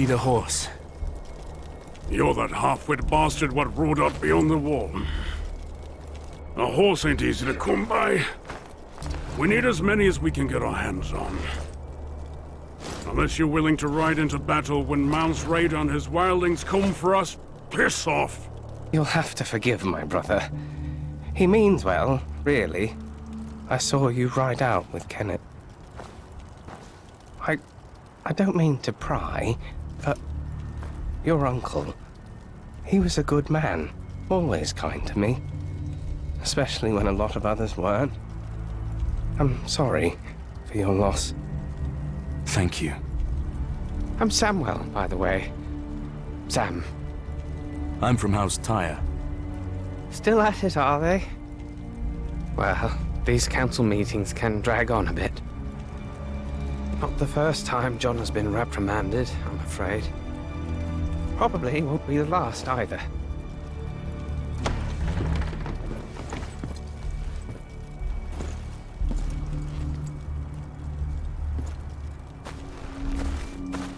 need a horse. You're that half-wit bastard what rode up beyond the wall. A horse ain't easy to come by. We need as many as we can get our hands on. Unless you're willing to ride into battle when Mount's raid on his wildlings come for us, piss off. You'll have to forgive my brother. He means well, really. I saw you ride out with Kenneth. I don't mean to pry, but your uncle, he was a good man, always kind to me, especially when a lot of others weren't. I'm sorry for your loss. Thank you. I'm Samwell, by the way. Sam. I'm from House Tyre. Still at it, are they? Well, these council meetings can drag on a bit. Not the first time John has been reprimanded, I'm afraid. Probably won't be the last either.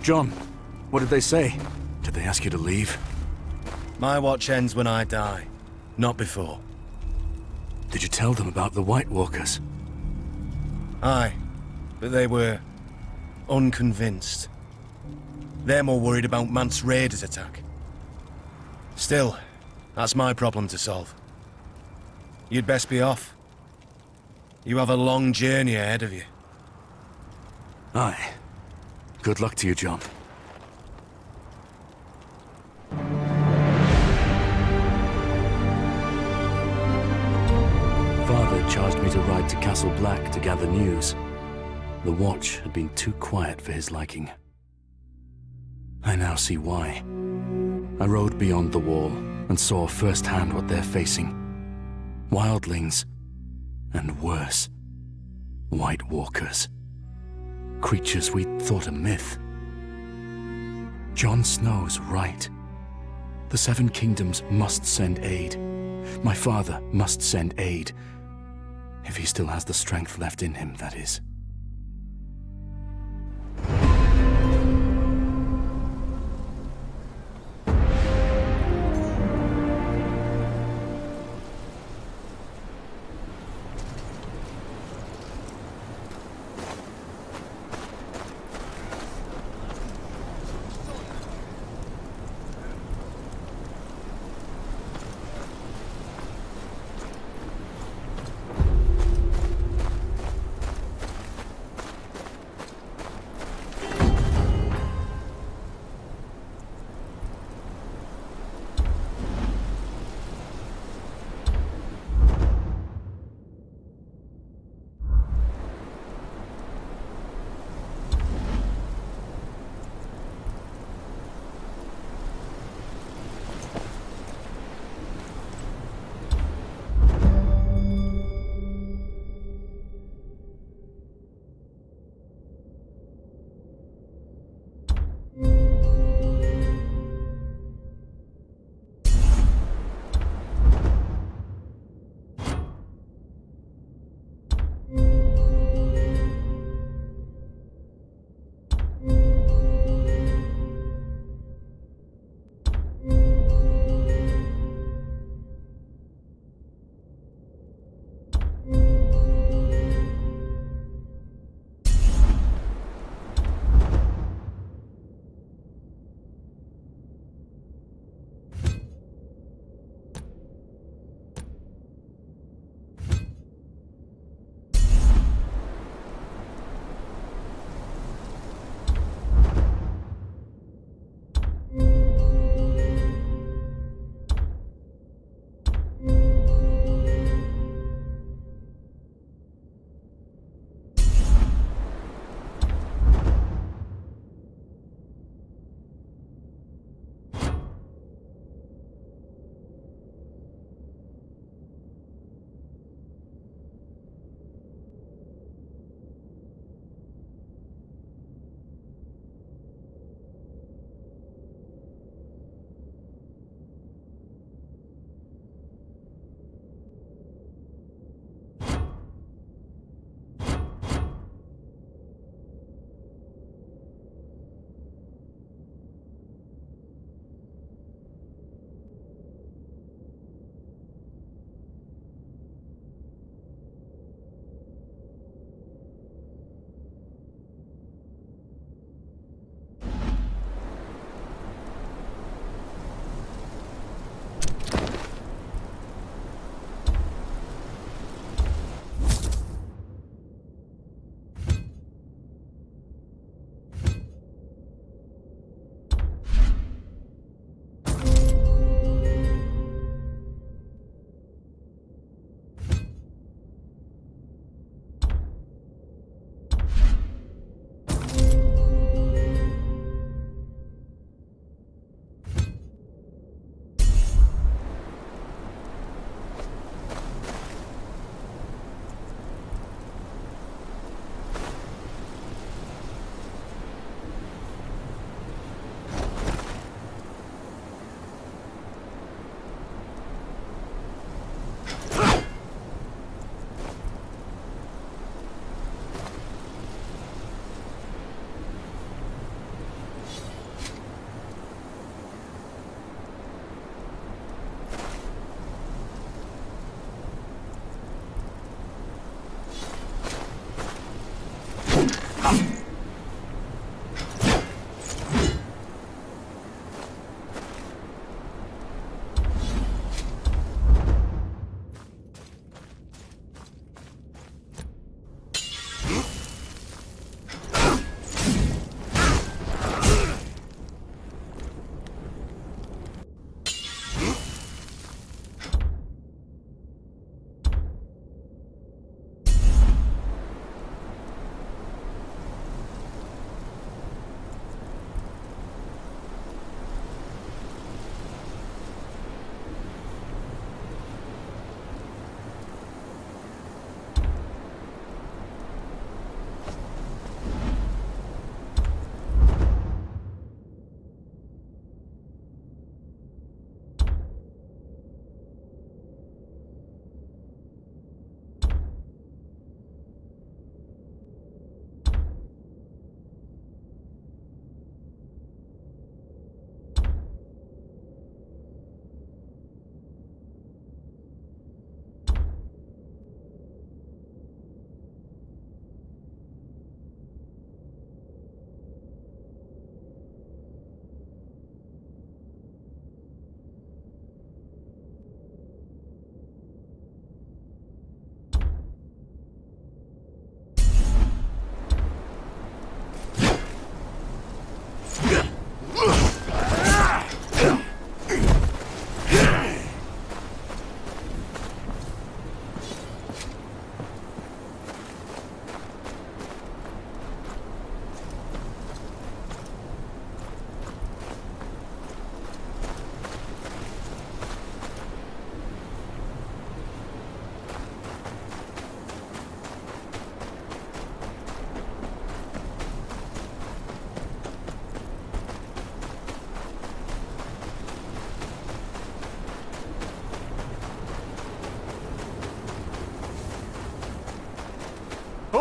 John, what did they say? Did they ask you to leave? My watch ends when I die, not before. Did you tell them about the White Walkers? Aye, but they were unconvinced. They're more worried about Mance Raider's attack. Still, that's my problem to solve. You'd best be off. You have a long journey ahead of you. Aye. Good luck to you, John. Father charged me to ride to Castle Black to gather news. The Watch had been too quiet for his liking. I now see why. I rode beyond the wall and saw firsthand what they're facing. Wildlings, and worse, White Walkers. Creatures we'd thought a myth. Jon Snow's right. The Seven Kingdoms must send aid. My father must send aid. If he still has the strength left in him, that is.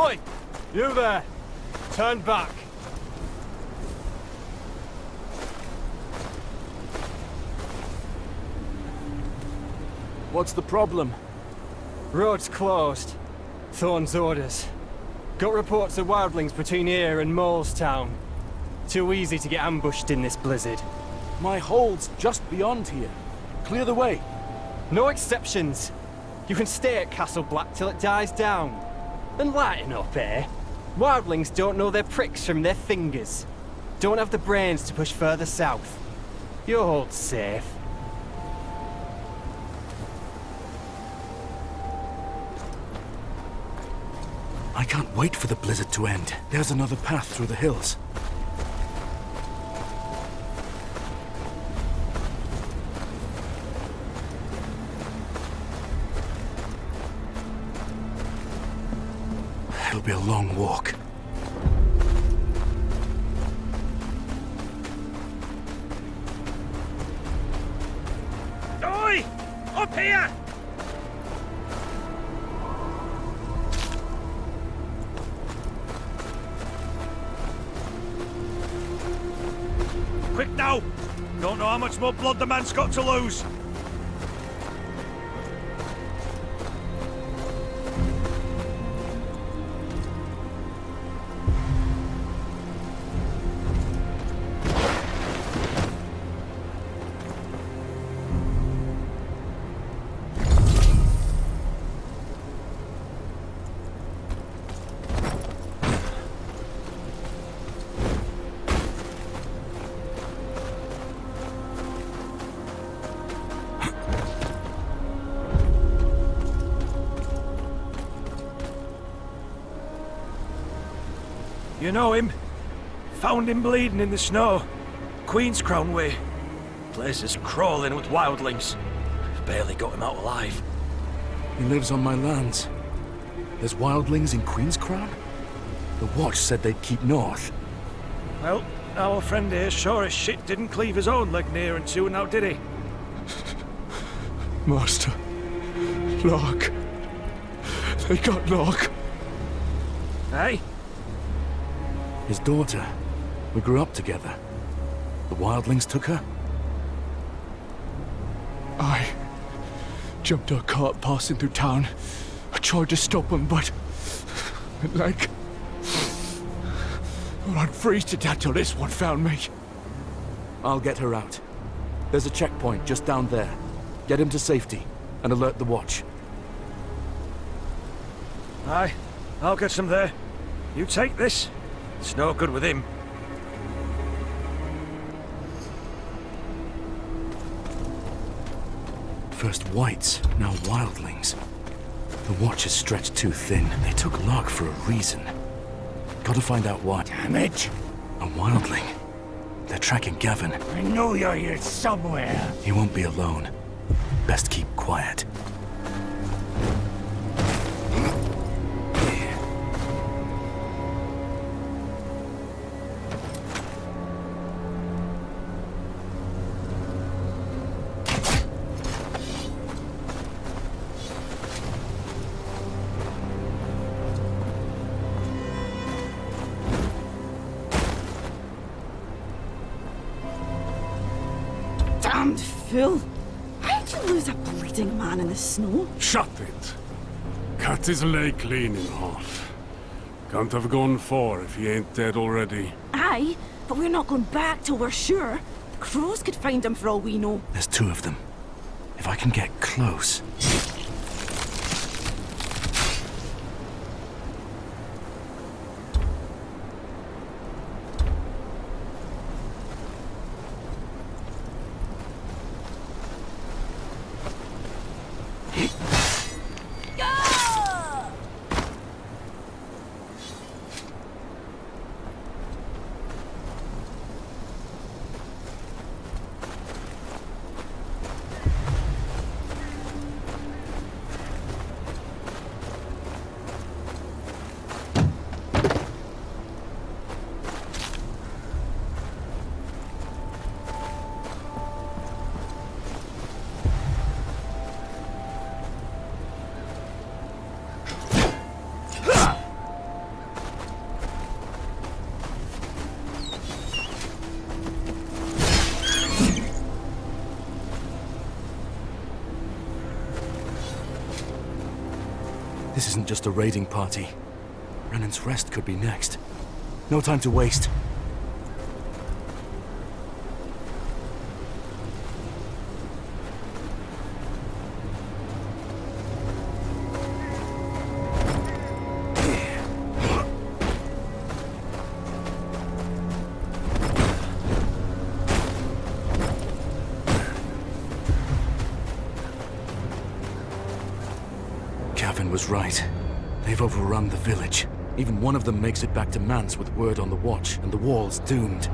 Oi! You there! Turn back! What's the problem? Road's closed. Thorn's orders. Got reports of wildlings between here and Molestown. Too easy to get ambushed in this blizzard. My hold's just beyond here. Clear the way. No exceptions. You can stay at Castle Black till it dies down. And lighten up, eh? Wildlings don't know their pricks from their fingers. Don't have the brains to push further south. Your hold's safe. I can't wait for the blizzard to end. There's another path through the hills. It'll be a long walk. Oi! Up here! Quick now! Don't know how much more blood the man's got to lose. You know him? Found him bleeding in the snow. Queen's Crown way. Place is crawling with wildlings. Barely got him out alive. He lives on my lands. There's wildlings in Queen's Crown? The Watch said they'd keep north. Well, our friend here sure as shit didn't cleave his own leg near and soon now, did he? Master. Lark. They got Lark. Hey? His daughter. We grew up together. The wildlings took her? I jumped a cart passing through town. I tried to stop him, but... like... well, I'd freeze to death till this one found me. I'll get her out. There's a checkpoint just down there. Get him to safety and alert the Watch. Aye, I'll get some there. You take this. It's no good with him. First whites, now wildlings. The Watch is stretched too thin. They took Lark for a reason. Gotta find out what. Damn it! A wildling. They're tracking Gavin. I know you're here somewhere. He won't be alone. Best keep quiet. Damned fool! Why'd you lose a bleeding man in the snow? Shut it. Cut his leg clean in half. Can't have gone far if he ain't dead already. Aye, but we're not going back till we're sure. Crows could find him for all we know. There's two of them. If I can get close... This isn't just a raiding party. Brennan's Rest could be next. No time to waste. Was right. They've overrun the village. Even one of them makes it back to Mance with word on the watch, and the wall's doomed.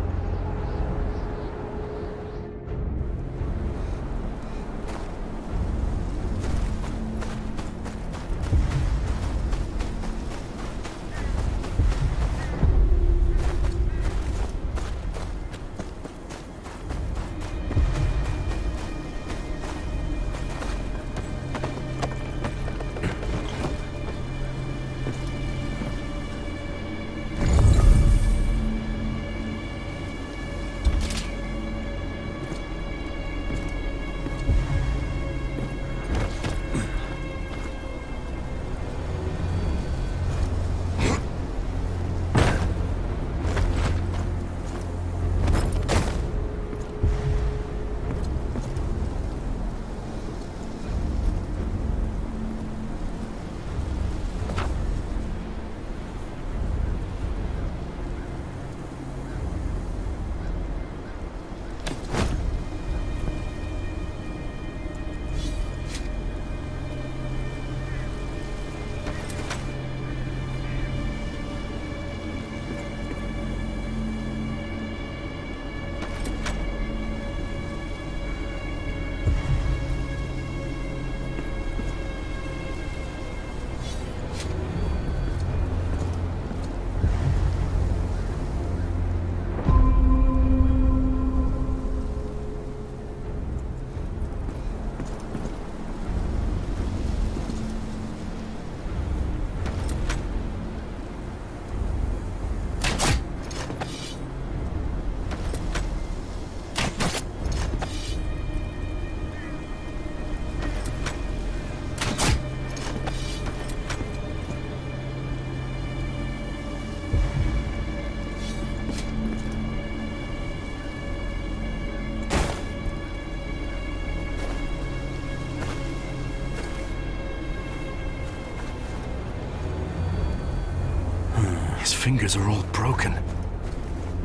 His fingers are all broken.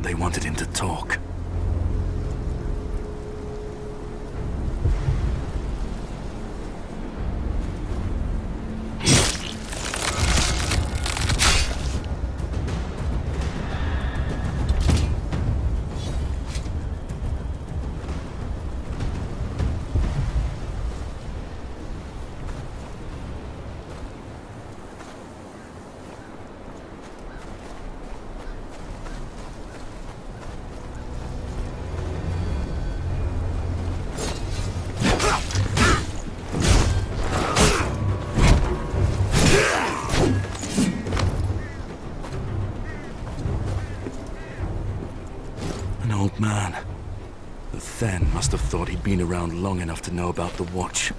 They wanted him to talk. Man, the Then must have thought he'd been around long enough to know about the Watch.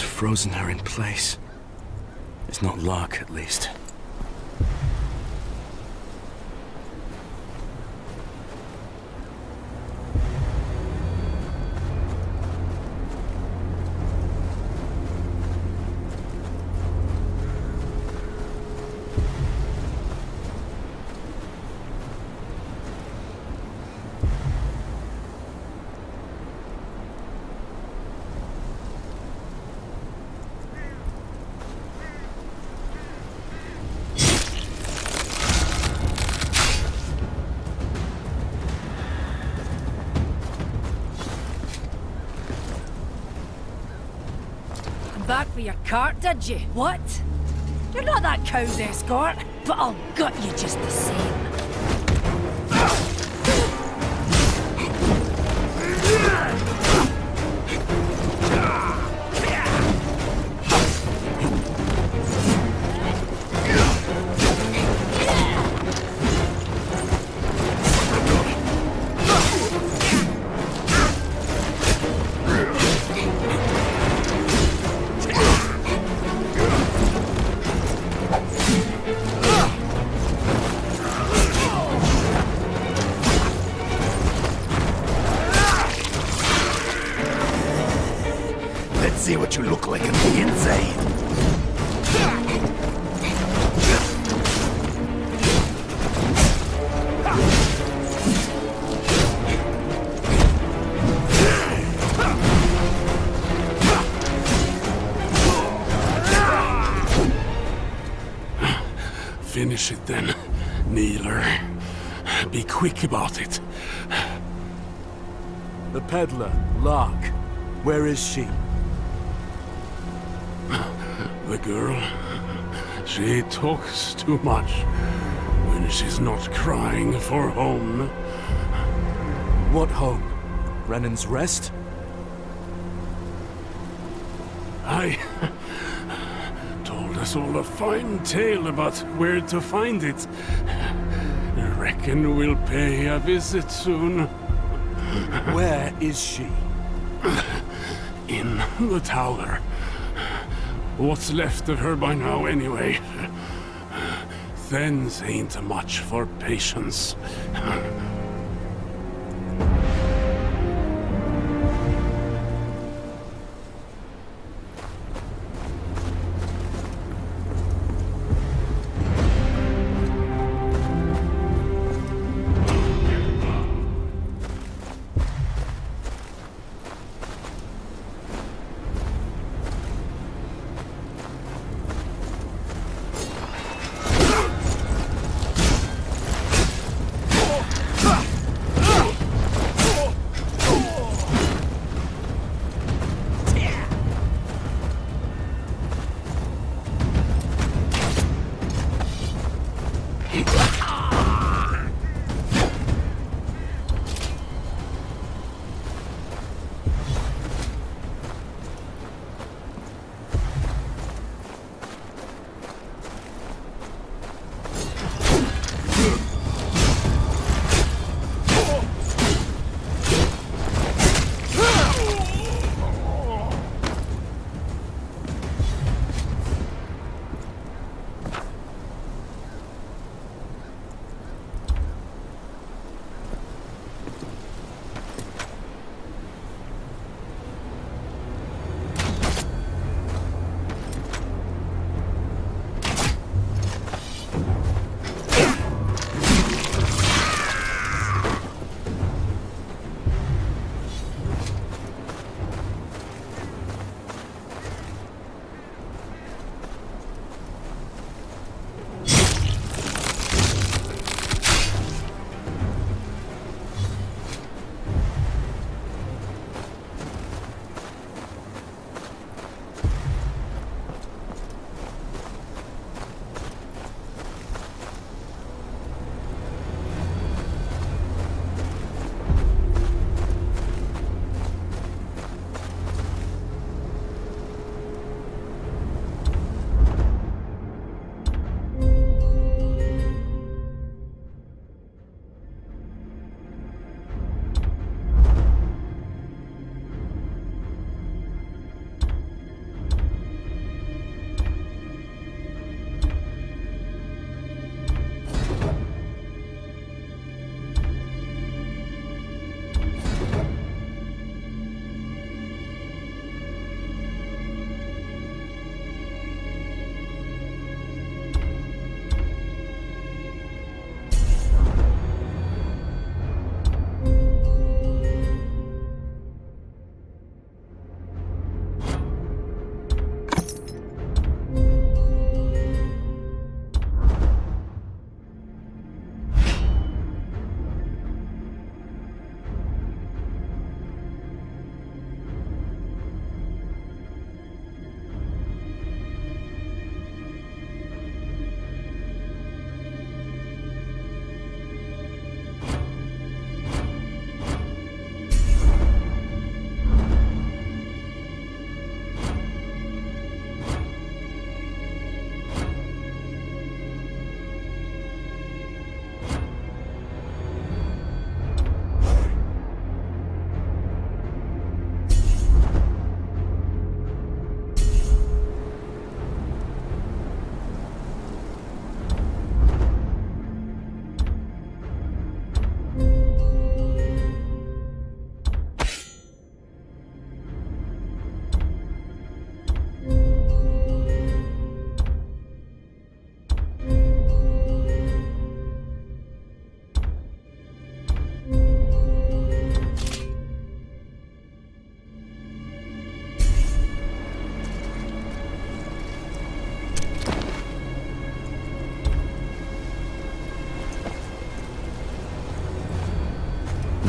Frozen her in place. It's not luck, at least. back for your cart, did you? What? You're not that cow's escort, but I'll gut you just the same. See what you look like on the inside. Finish it then, kneeler. Be quick about it. The peddler, Lark. Where is she? The girl, she talks too much when she's not crying for home. What home? Brennan's Rest? I told us all a fine tale about where to find it. Reckon we'll pay a visit soon. Where is she? In the tower. What's left of her by now, anyway? Thens ain't much for patience.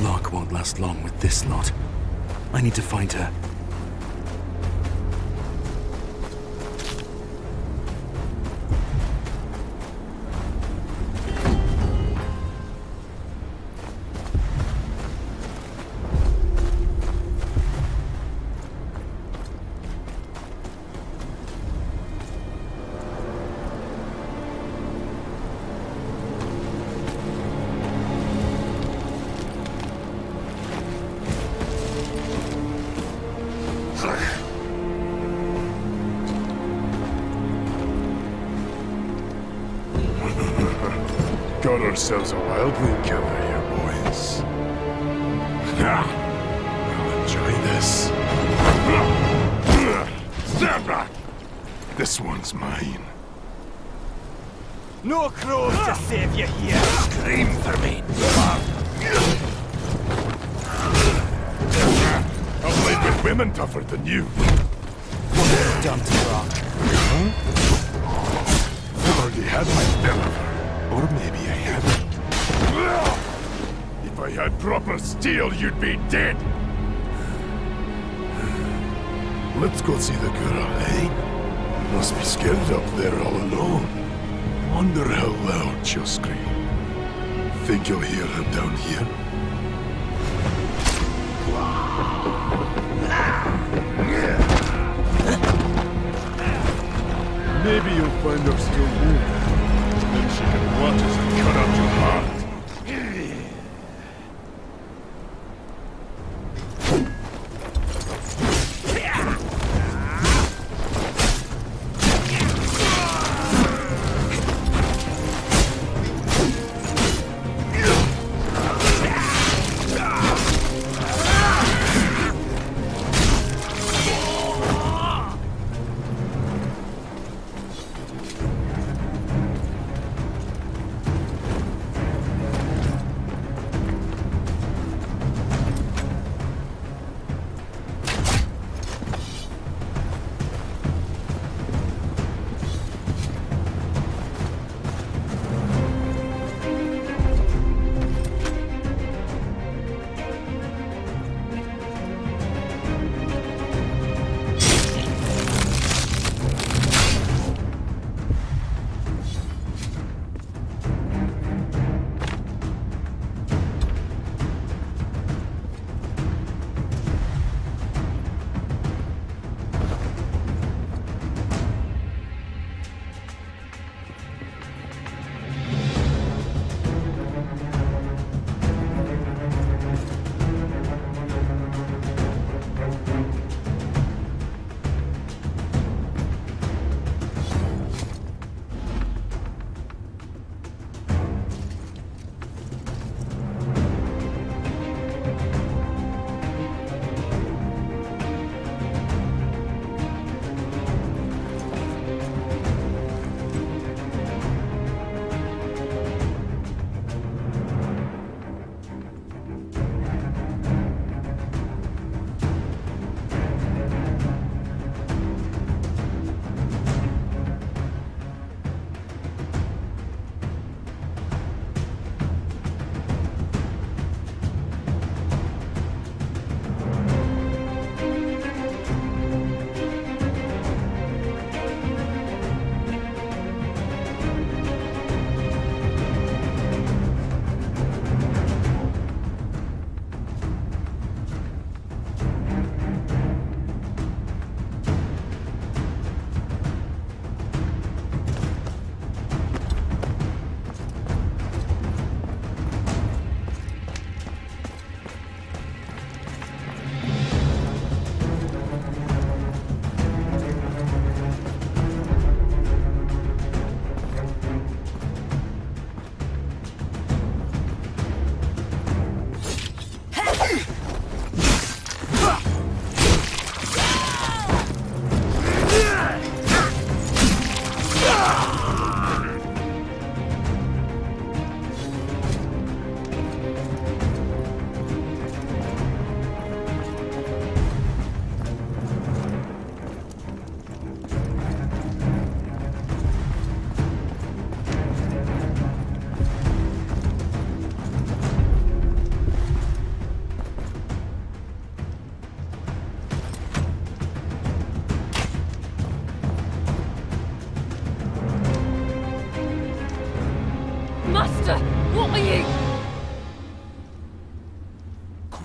Lark won't last long with this lot. I need to find her. Got ourselves a wildling killer here, boys. We'll enjoy this. Stand back! This one's mine. No crows to save you here! Scream for me. I've played with women tougher than you. What have you done to Rock? I've already had my fill of her. Or maybe I haven't. If I had proper steel, you'd be dead. Let's go see the girl, eh? Must be scared up there all alone. Wonder how loud she'll scream. Think you'll hear her down here? Maybe you'll find her still moving. Then she can watch us and cut out your heart.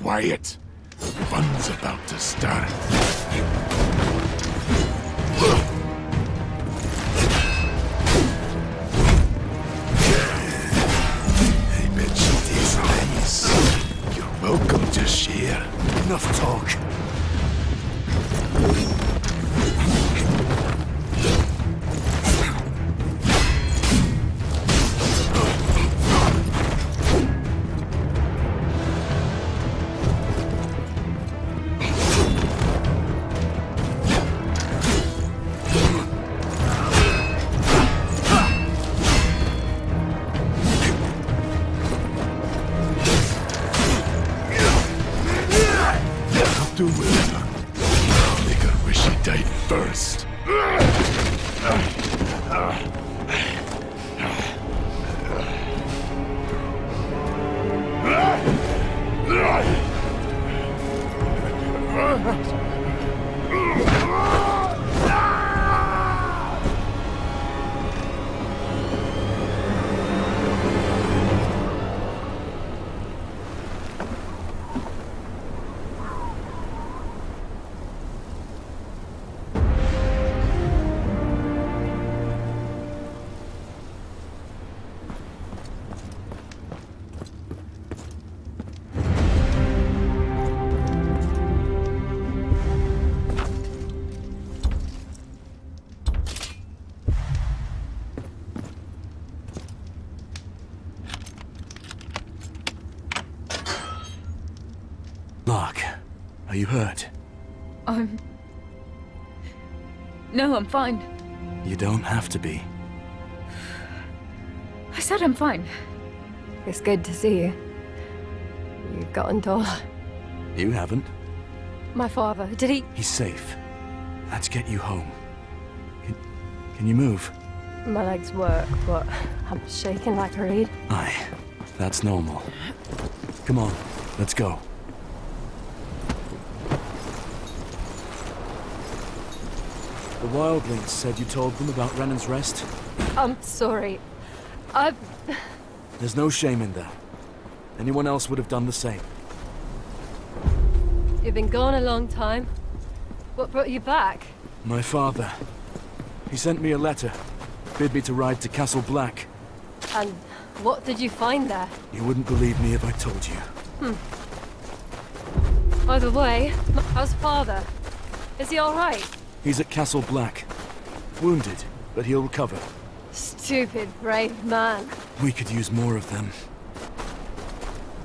quiet. Fun's about to start. Hey, bitch, these days. You're welcome to share. Enough talk. Do it. Make her wish she died first. Lark, are you hurt? No, I'm fine. You don't have to be. I said I'm fine. It's good to see you. You've gotten tall. You haven't. My father, did he? He's safe. Let's get you home. Can you move? My legs work, but I'm shaking like a reed. Aye, that's normal. Come on, let's go. The wildlings said you told them about Renan's Rest? I'm sorry. There's no shame in that. Anyone else would have done the same. You've been gone a long time. What brought you back? My father. He sent me a letter. Bid me to ride to Castle Black. And what did you find there? You wouldn't believe me if I told you. By the way, how's father? Is he alright? He's at Castle Black. Wounded, but he'll recover. Stupid, brave man. We could use more of them.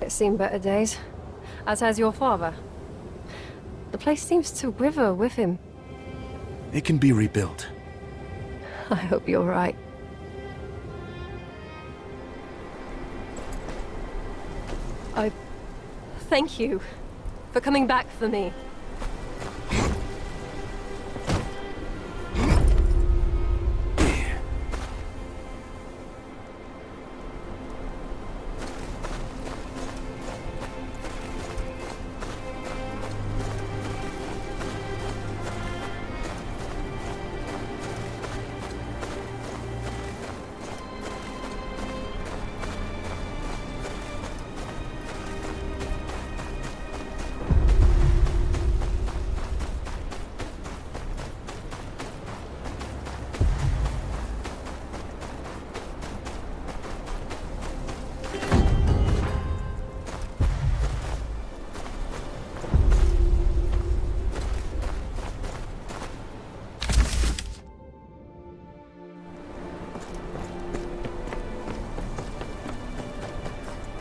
It's seen better days. As has your father. The place seems to wither with him. It can be rebuilt. I hope you're right. I thank you for coming back for me.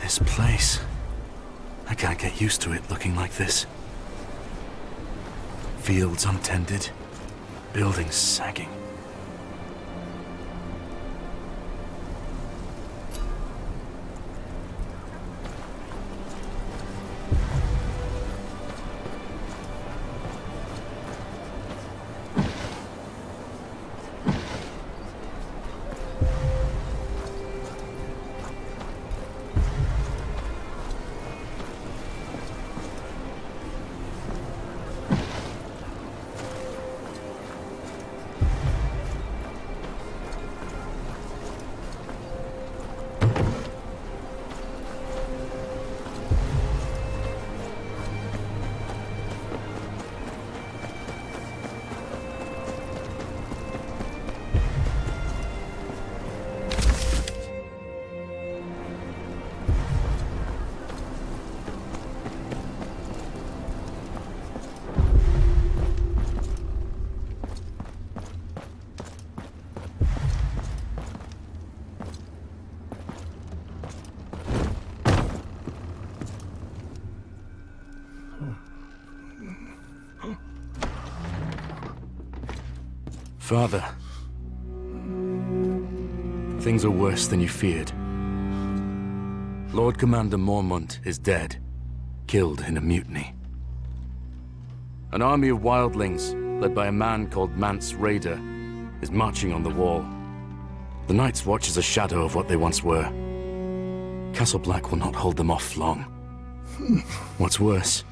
This place. I can't get used to it looking like this. Fields untended, buildings sagging. Father, things are worse than you feared. Lord Commander Mormont is dead, killed in a mutiny. An army of wildlings, led by a man called Mance Rayder, is marching on the wall. The Night's Watch is a shadow of what they once were. Castle Black will not hold them off long. What's worse,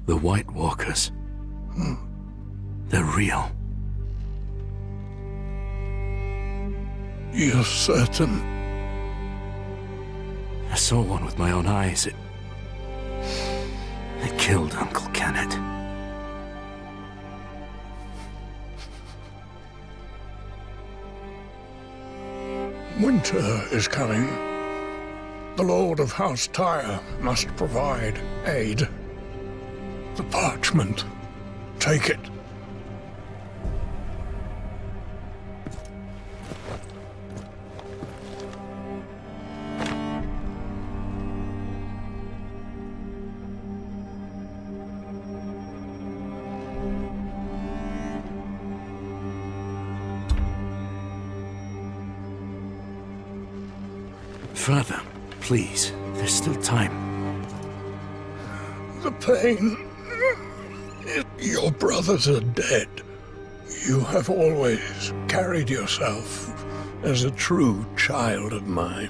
the White Walkers. They're real. You're certain? I saw one with my own eyes. It killed Uncle Kenneth. Winter is coming. The Lord of House Tyre must provide aid. The parchment. Take it. Father, please, there's still time. The pain. Your brothers are dead. You have always carried yourself as a true child of mine.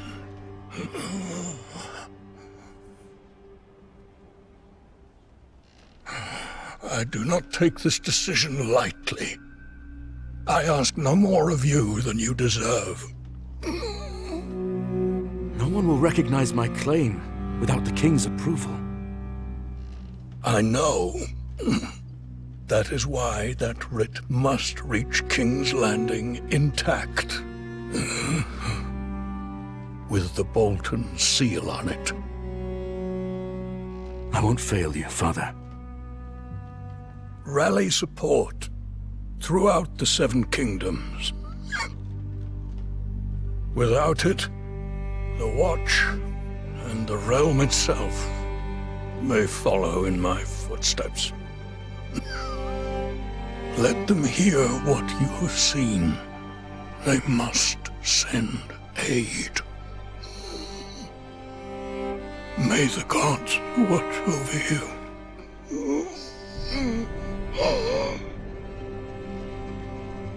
I do not take this decision lightly. I ask no more of you than you deserve. No one will recognize my claim without the King's approval. I know. That is why that writ must reach King's Landing intact. With the Bolton seal on it. I won't fail you, Father. Rally support throughout the Seven Kingdoms. Without it, the Watch and the realm itself may follow in my footsteps. Let them hear what you have seen. They must send aid. May the gods watch over you.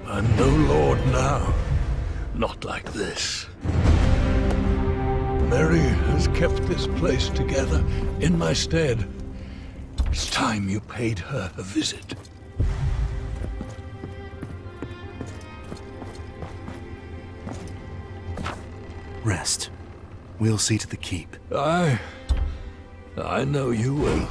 I'm no lord now. Not like this. Mary has kept this place together in my stead. It's time you paid her a visit. Rest. We'll see to the keep. I know you will.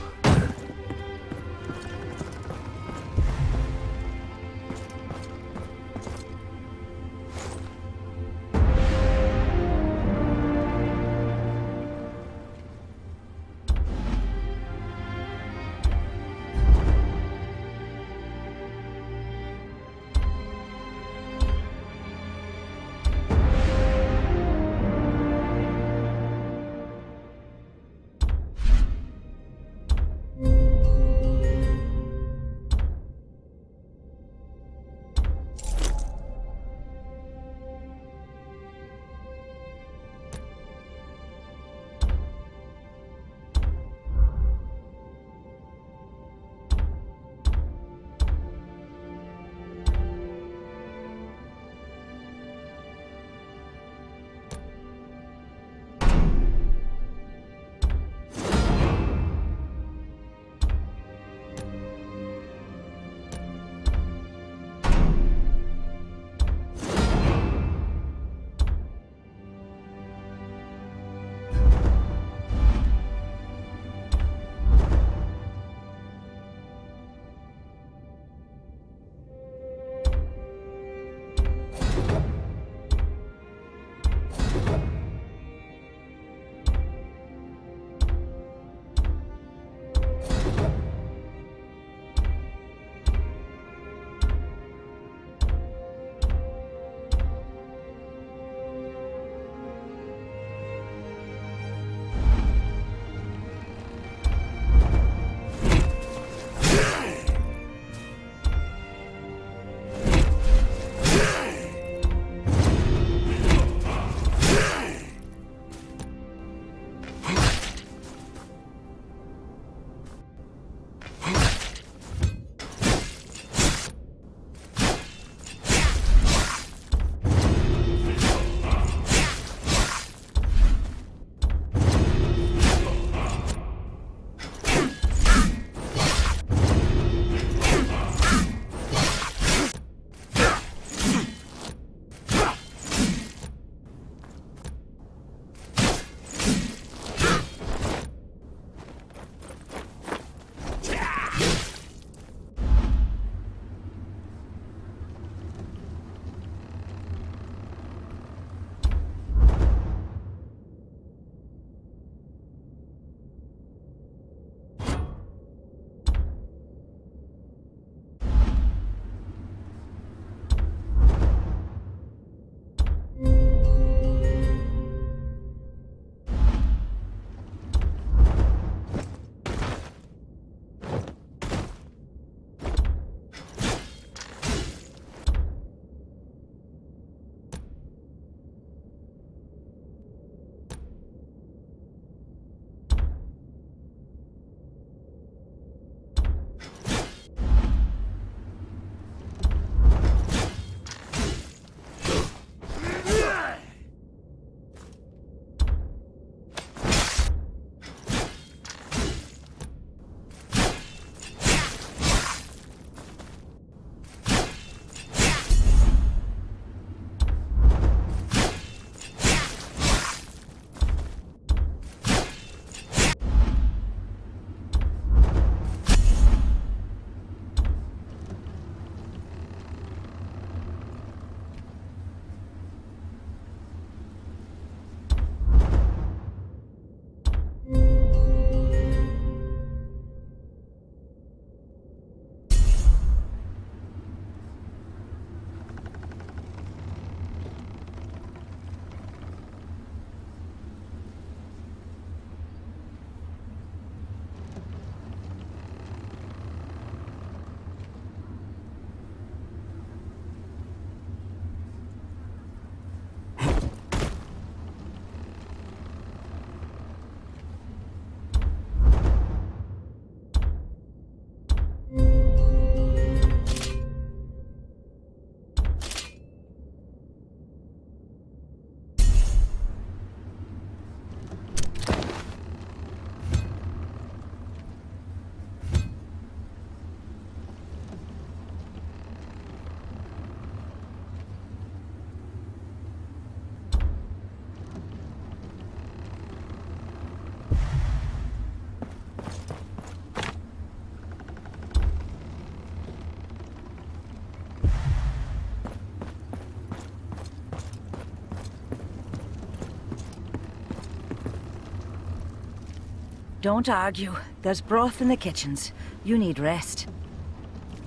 Don't argue. There's broth in the kitchens. You need rest.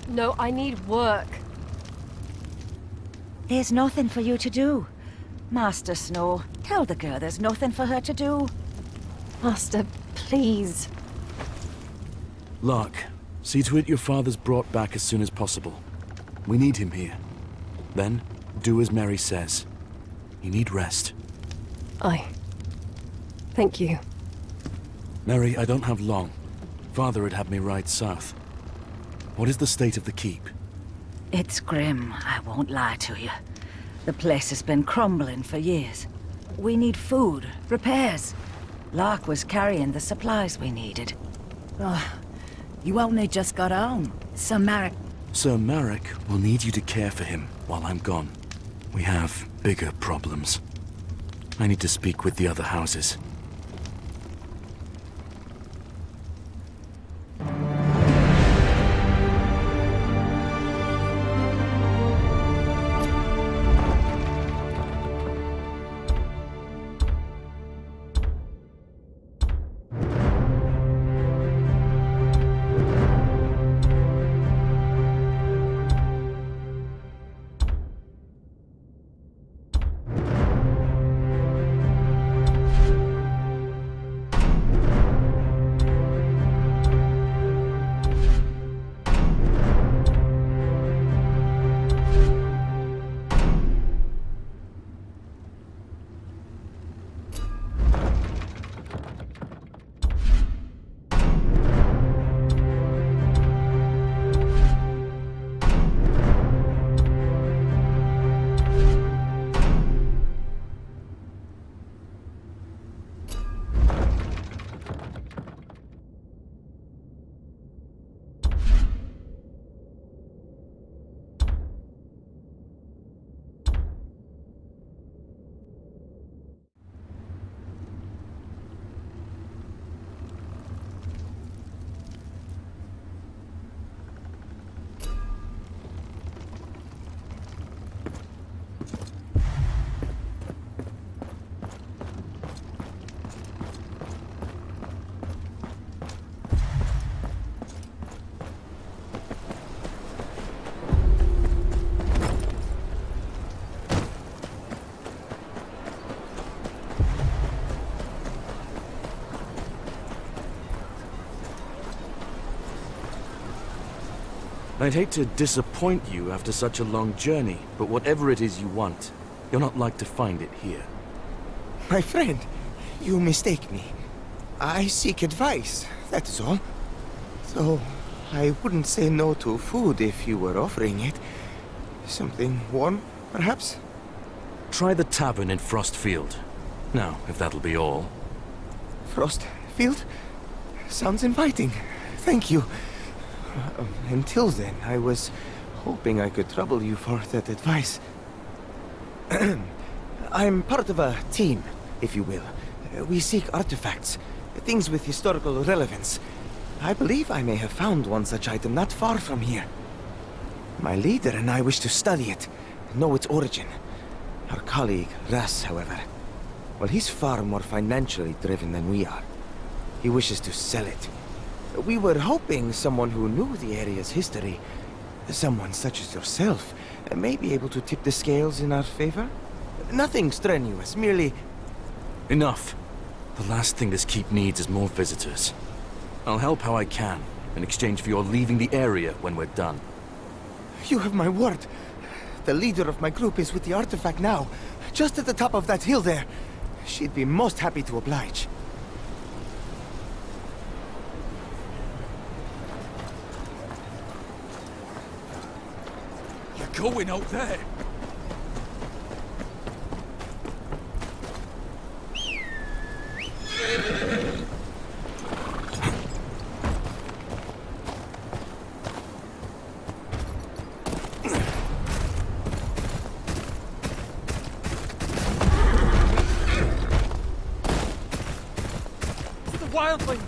No, I need work. There's nothing for you to do. Master Snow, tell the girl there's nothing for her to do. Master, please. Lark, see to it your father's brought back as soon as possible. We need him here. Then, do as Mary says. You need rest. Aye. Thank you. Mary, I don't have long. Father had had me ride south. What is the state of the keep? It's grim, I won't lie to you. The place has been crumbling for years. We need food, repairs. Lark was carrying the supplies we needed. Oh, you only just got home. Sir Marek... Sir Marek will need you to care for him while I'm gone. We have bigger problems. I need to speak with the other houses. I'd hate to disappoint you after such a long journey, but whatever it is you want, you're not like to find it here. My friend, you mistake me. I seek advice, that is all. Though I wouldn't say no to food if you were offering it. Something warm, perhaps? Try the tavern in Frostfield. Now, if that'll be all. Frostfield? Sounds inviting. Thank you. Until then, I was hoping I could trouble you for that advice. I'm part of a team, if you will. We seek artifacts, things with historical relevance. I believe I may have found one such item not far from here. My leader and I wish to study it, know its origin. Our colleague, Russ, however, well, he's far more financially driven than we are. He wishes to sell it. We were hoping someone who knew the area's history, someone such as yourself, may be able to tip the scales in our favor. Nothing strenuous, merely... Enough. The last thing this keep needs is more visitors. I'll help how I can, in exchange for your leaving the area when we're done. You have my word. The leader of my group is with the artifact now, just at the top of that hill there. She'd be most happy to oblige. You're going out there? Wildlings!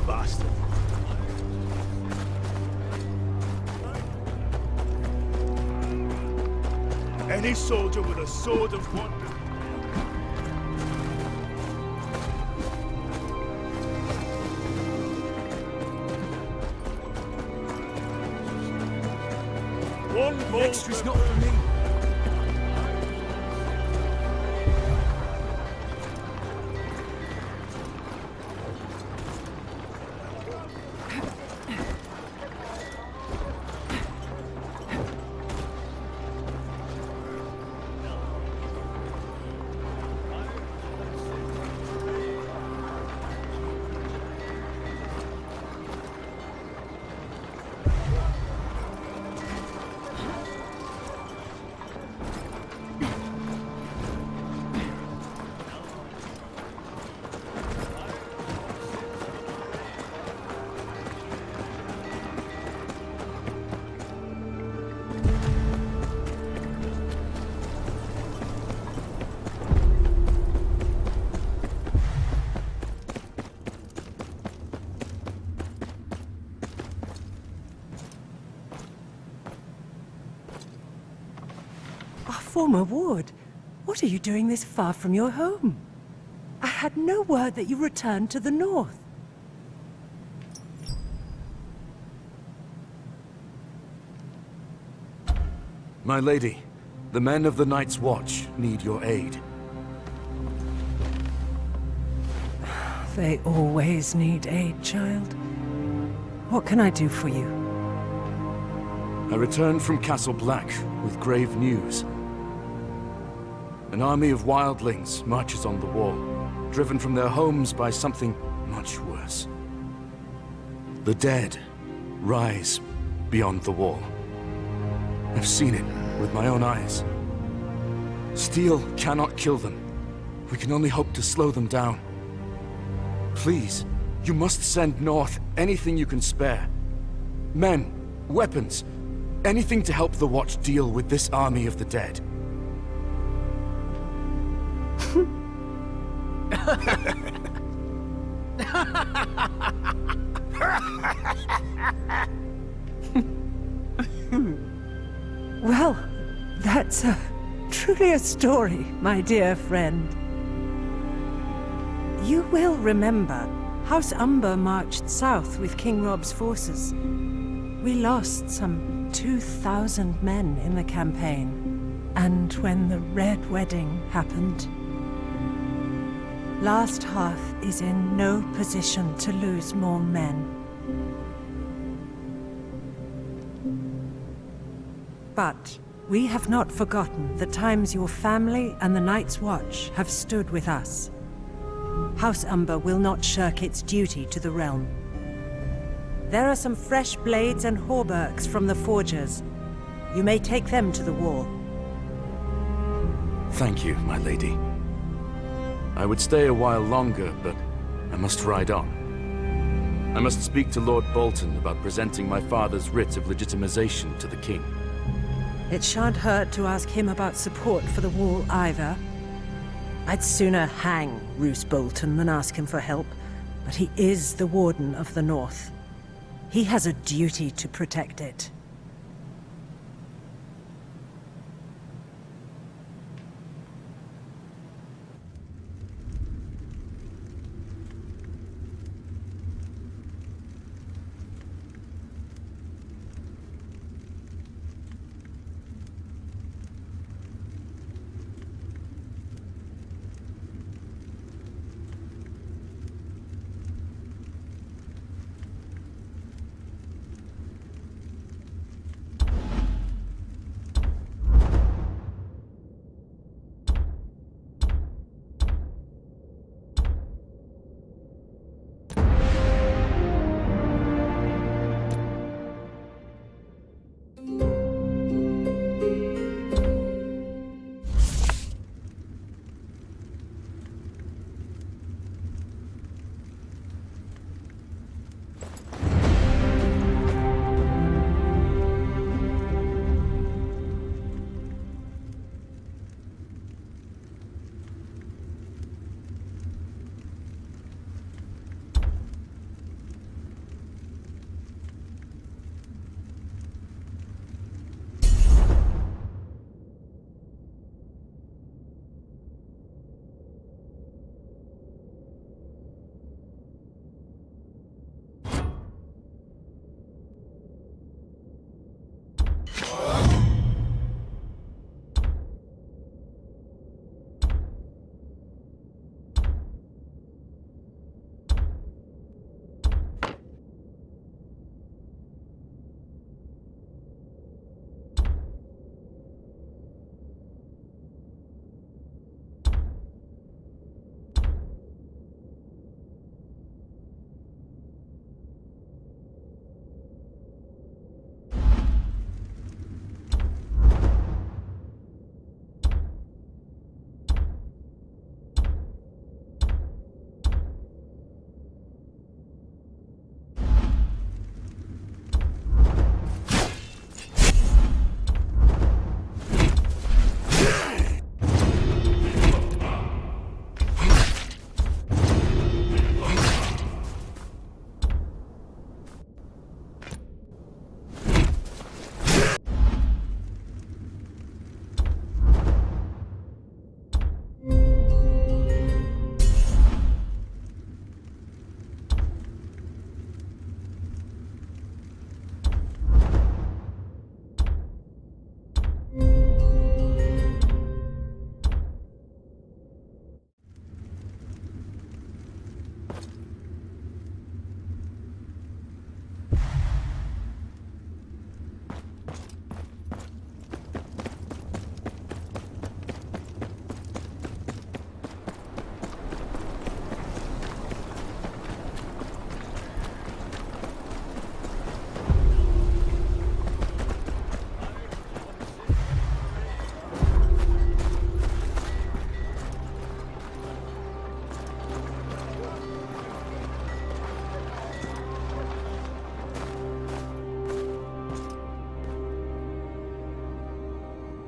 bastard. Any soldier with a sword and one... One ball. Extra's not for me. Former ward, what are you doing this far from your home? I had no word that you returned to the north. My lady, the men of the Night's Watch need your aid. They always need aid, child. What can I do for you? I returned from Castle Black with grave news. An army of wildlings marches on the wall, driven from their homes by something much worse. The dead rise beyond the wall. I've seen it with my own eyes. Steel cannot kill them. We can only hope to slow them down. Please, you must send north anything you can spare. Men, weapons, anything to help the Watch deal with this army of the dead. Well, that's truly a story, my dear friend. You will remember, House Umber marched south with King Rob's forces. We lost some 2,000 men in the campaign. And when the Red Wedding happened, Last Hearth is in no position to lose more men. But we have not forgotten the times your family and the Night's Watch have stood with us. House Umber will not shirk its duty to the realm. There are some fresh blades and hauberks from the forgers. You may take them to the wall. Thank you, my lady. I would stay a while longer, but I must ride on. I must speak to Lord Bolton about presenting my father's writ of legitimization to the king. It shan't hurt to ask him about support for the wall either. I'd sooner hang Roose Bolton than ask him for help, but he is the Warden of the North. He has a duty to protect it.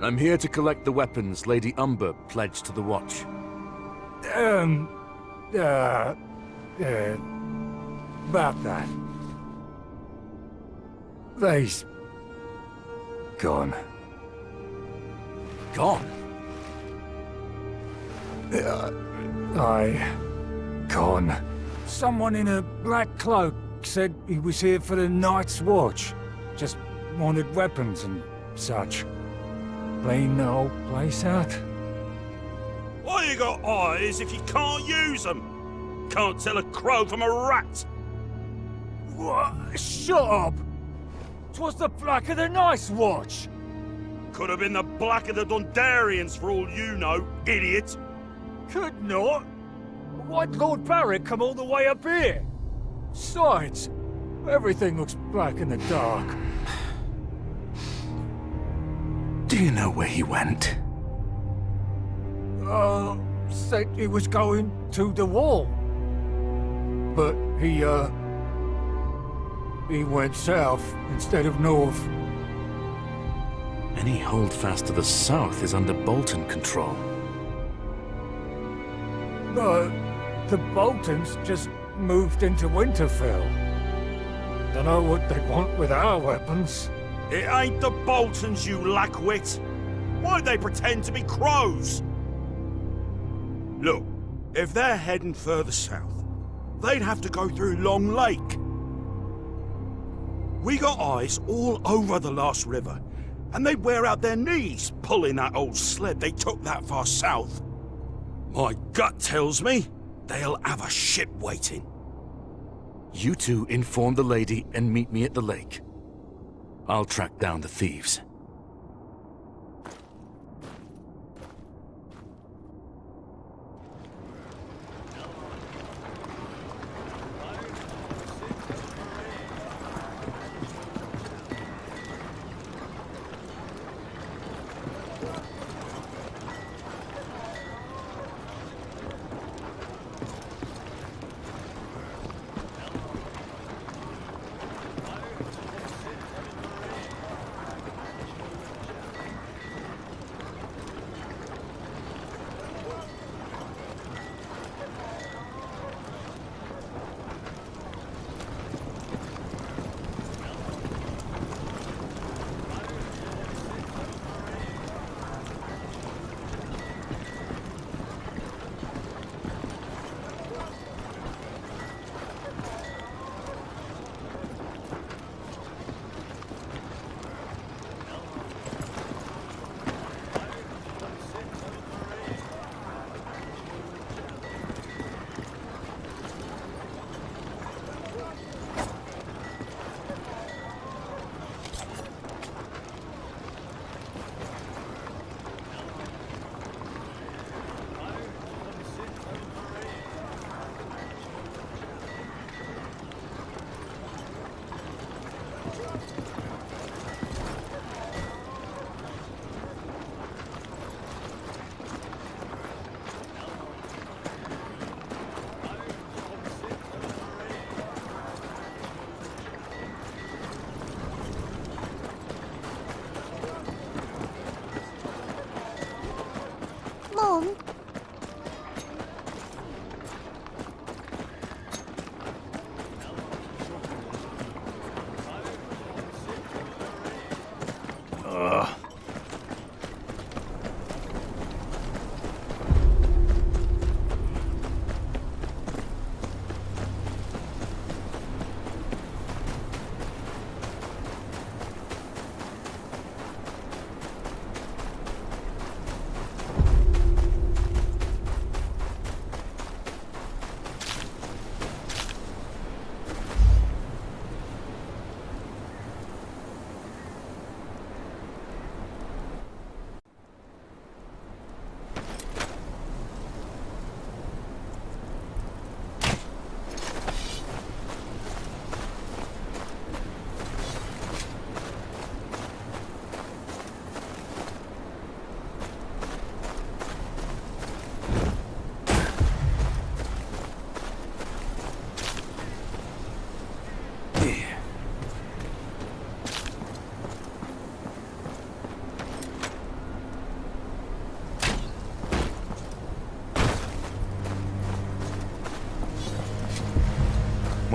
I'm here to collect the weapons Lady Umber pledged to the Watch. About that. They's... gone. Gone? Gone. Someone in a black cloak said he was here for the Night's Watch. Just wanted weapons and such. Clean the whole place out. Why you got eyes if you can't use them? Can't tell a crow from a rat. What? Shut up! 'Twas the Black of the Night's Watch! Could have been the Black of the Dondarrions for all you know, idiot. Could not? Why'd Lord Barrett come all the way up here? Besides, everything looks black in the dark. Do you know where he went? Said he was going to the wall. But he went south instead of north. Any holdfast to the south is under Bolton control. The Boltons just moved into Winterfell. Dunno what they want with our weapons. It ain't the Boltons, you lackwit. Why'd they pretend to be crows? Look, if they're heading further south, they'd have to go through Long Lake. We got eyes all over the last river, and they'd wear out their knees pulling that old sled they took that far south. My gut tells me they'll have a ship waiting. You two inform the lady and meet me at the lake. I'll track down the thieves.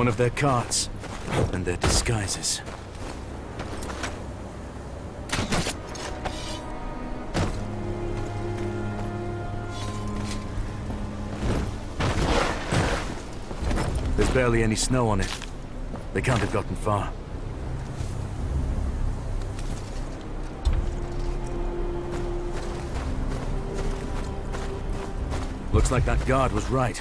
One of their carts and their disguises. There's barely any snow on it. They can't have gotten far. Looks like that guard was right.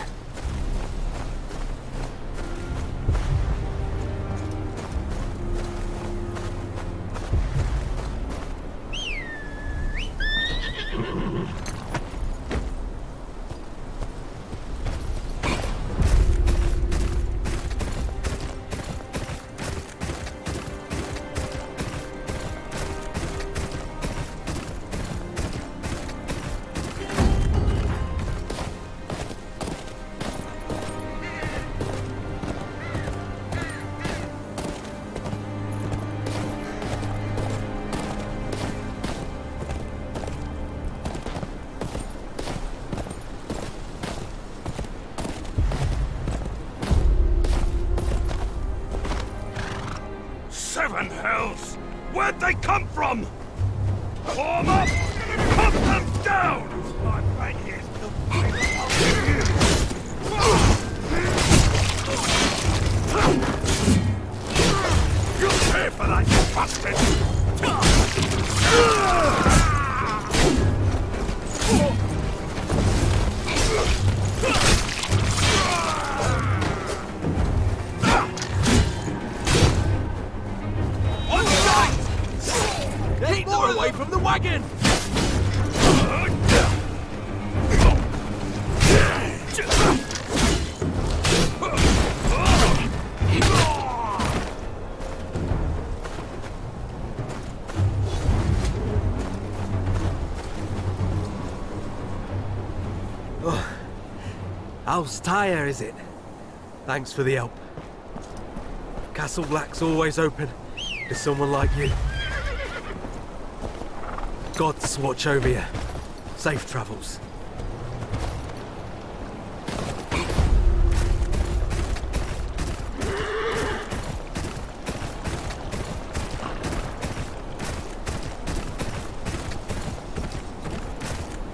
Seven hells! Where'd they come from? Form up! Put them down! My right here's You'll pay for that, you bastard! Keep more away from the wagon! Oh, House Tyre, is it? Thanks for the help. Castle Black's always open to someone like you. Gods watch over you. Safe travels.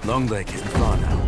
Long Lake isn't far now.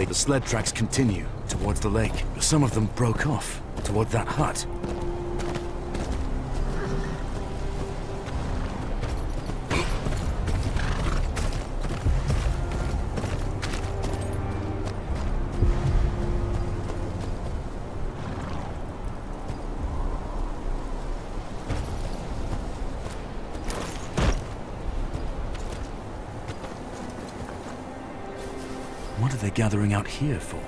The sled tracks continue towards the lake, but some of them broke off toward that hut. What are they gathering out here for?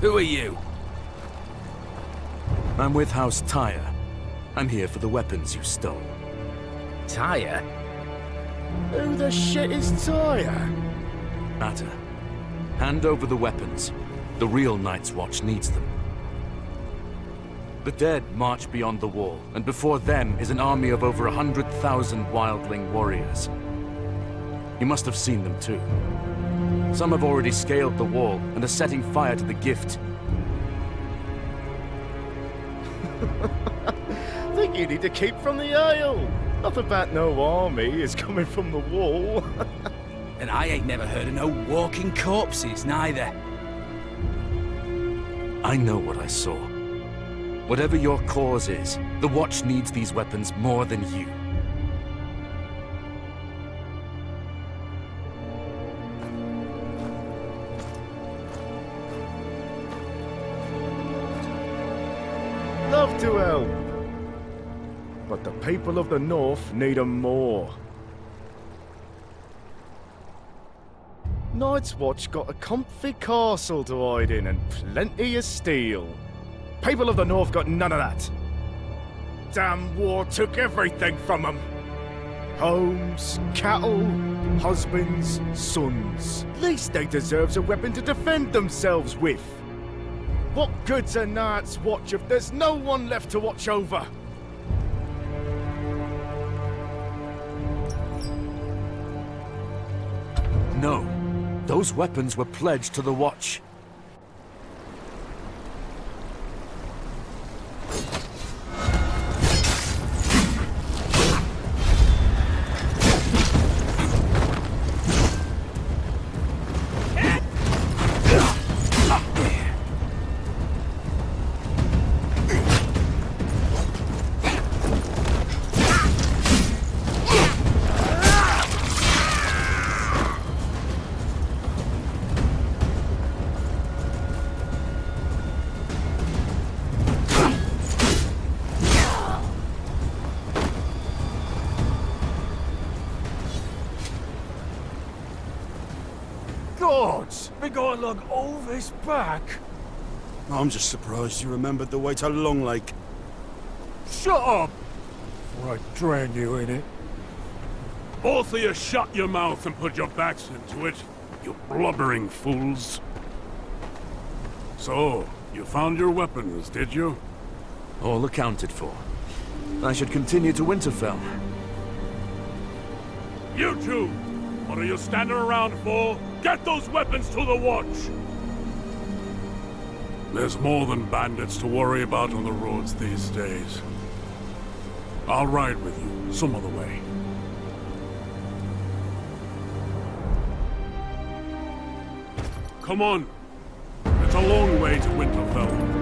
Who are you? I'm with House Tyre. I'm here for the weapons you stole. Tyre? Who the shit is Tyre? Atta, hand over the weapons. The real Night's Watch needs them. The dead march beyond the wall, and before them is an army of over 100,000 wildling warriors. You must have seen them too. Some have already scaled the wall and are setting fire to the gift. Think you need to keep from the Isle. Not about no army is coming from the wall. And I ain't never heard of no walking corpses, neither. I know what I saw. Whatever your cause is, the Watch needs these weapons more than you. Love to help. But the people of the North need 'em more. Night's Watch got a comfy castle to hide in and plenty of steel. People of the North got none of that. Damn war took everything from them. Homes, cattle, husbands, sons. Least they deserves a weapon to defend themselves with. What good's a Night's Watch if there's no one left to watch over? No. Those weapons were pledged to the Watch. Gods, we got like all this back. I'm just surprised you remembered the way to Long Lake. Shut up! Before I drown you in it. Both of you shut your mouth and put your backs into it, you blubbering fools. So, you found your weapons, did you? All accounted for. I should continue to Winterfell. You two! What are you standing around for? Get those weapons to the Watch! There's more than bandits to worry about on the roads these days. I'll ride with you some other way. Come on. It's a long way to Winterfell.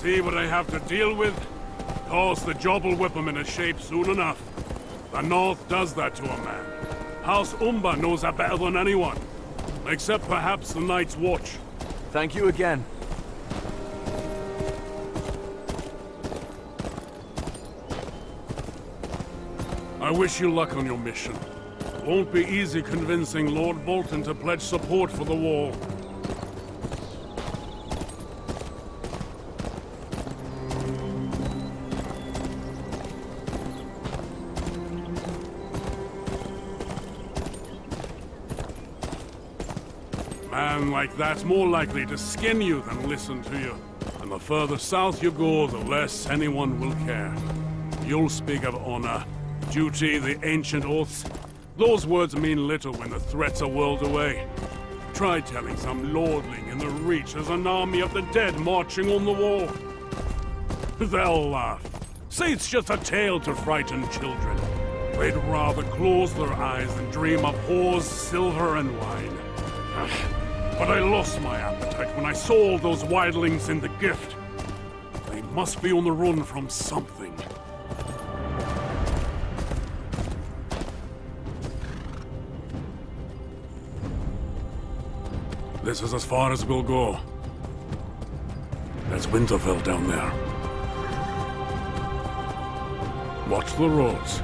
See what I have to deal with? Course, the job will whip him into shape soon enough. The North does that to a man. House Umber knows that better than anyone. Except perhaps the Night's Watch. Thank you again. I wish you luck on your mission. Won't be easy convincing Lord Bolton to pledge support for the wall. Man like that's more likely to skin you than listen to you. And the further south you go, the less anyone will care. You'll speak of honor, duty, the ancient oaths. Those words mean little when the threats are whirled away. Try telling some lordling in the Reach there's an army of the dead marching on the wall. They'll laugh. Say it's just a tale to frighten children. They'd rather close their eyes than dream of whores, silver, and wine. But I lost my appetite when I saw all those wildlings in the gift. They must be on the run from something. This is as far as we'll go. That's Winterfell down there. Watch the roads.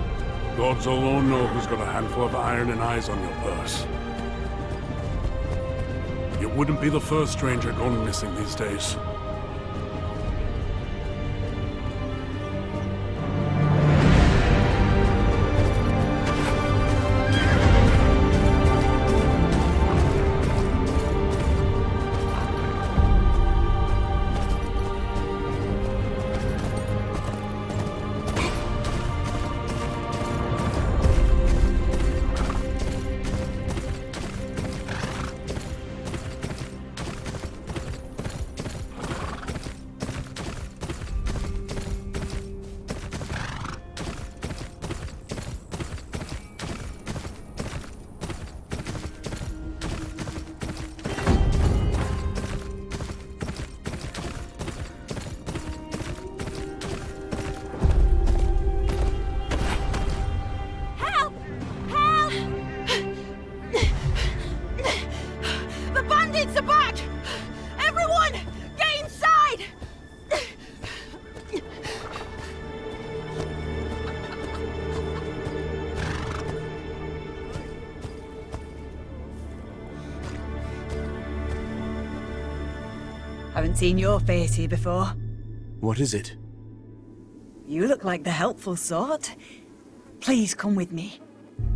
Gods alone know who's got a handful of iron and eyes on your purse. You wouldn't be the first stranger gone missing these days. Haven't seen your face here before. What is it? You look like the helpful sort. Please come with me.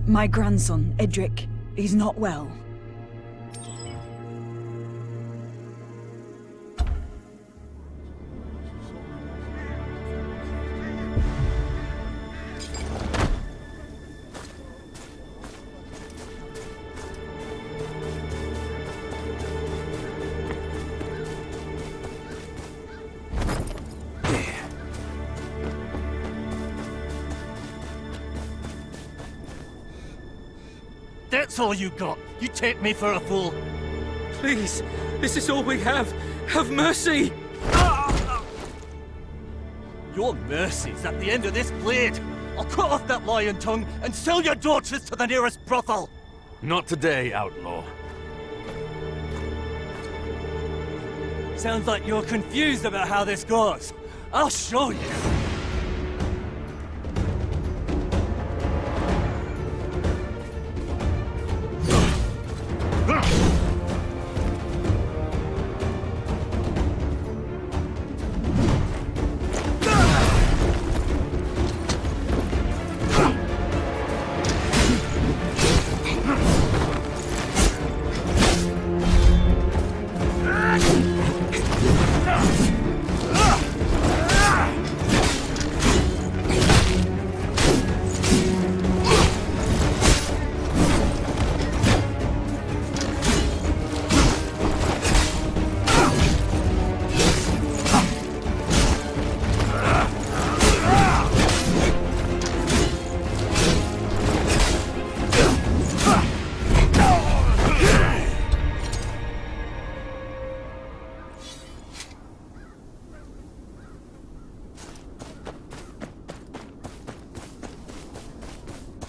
My grandson, Edric, he's not well. That's all you got. You take me for a fool. Please, this is all we have. Have mercy! Your mercy's at the end of this blade. I'll cut off that lion tongue and sell your daughters to the nearest brothel. Not today, outlaw. Sounds like you're confused about how this goes. I'll show you.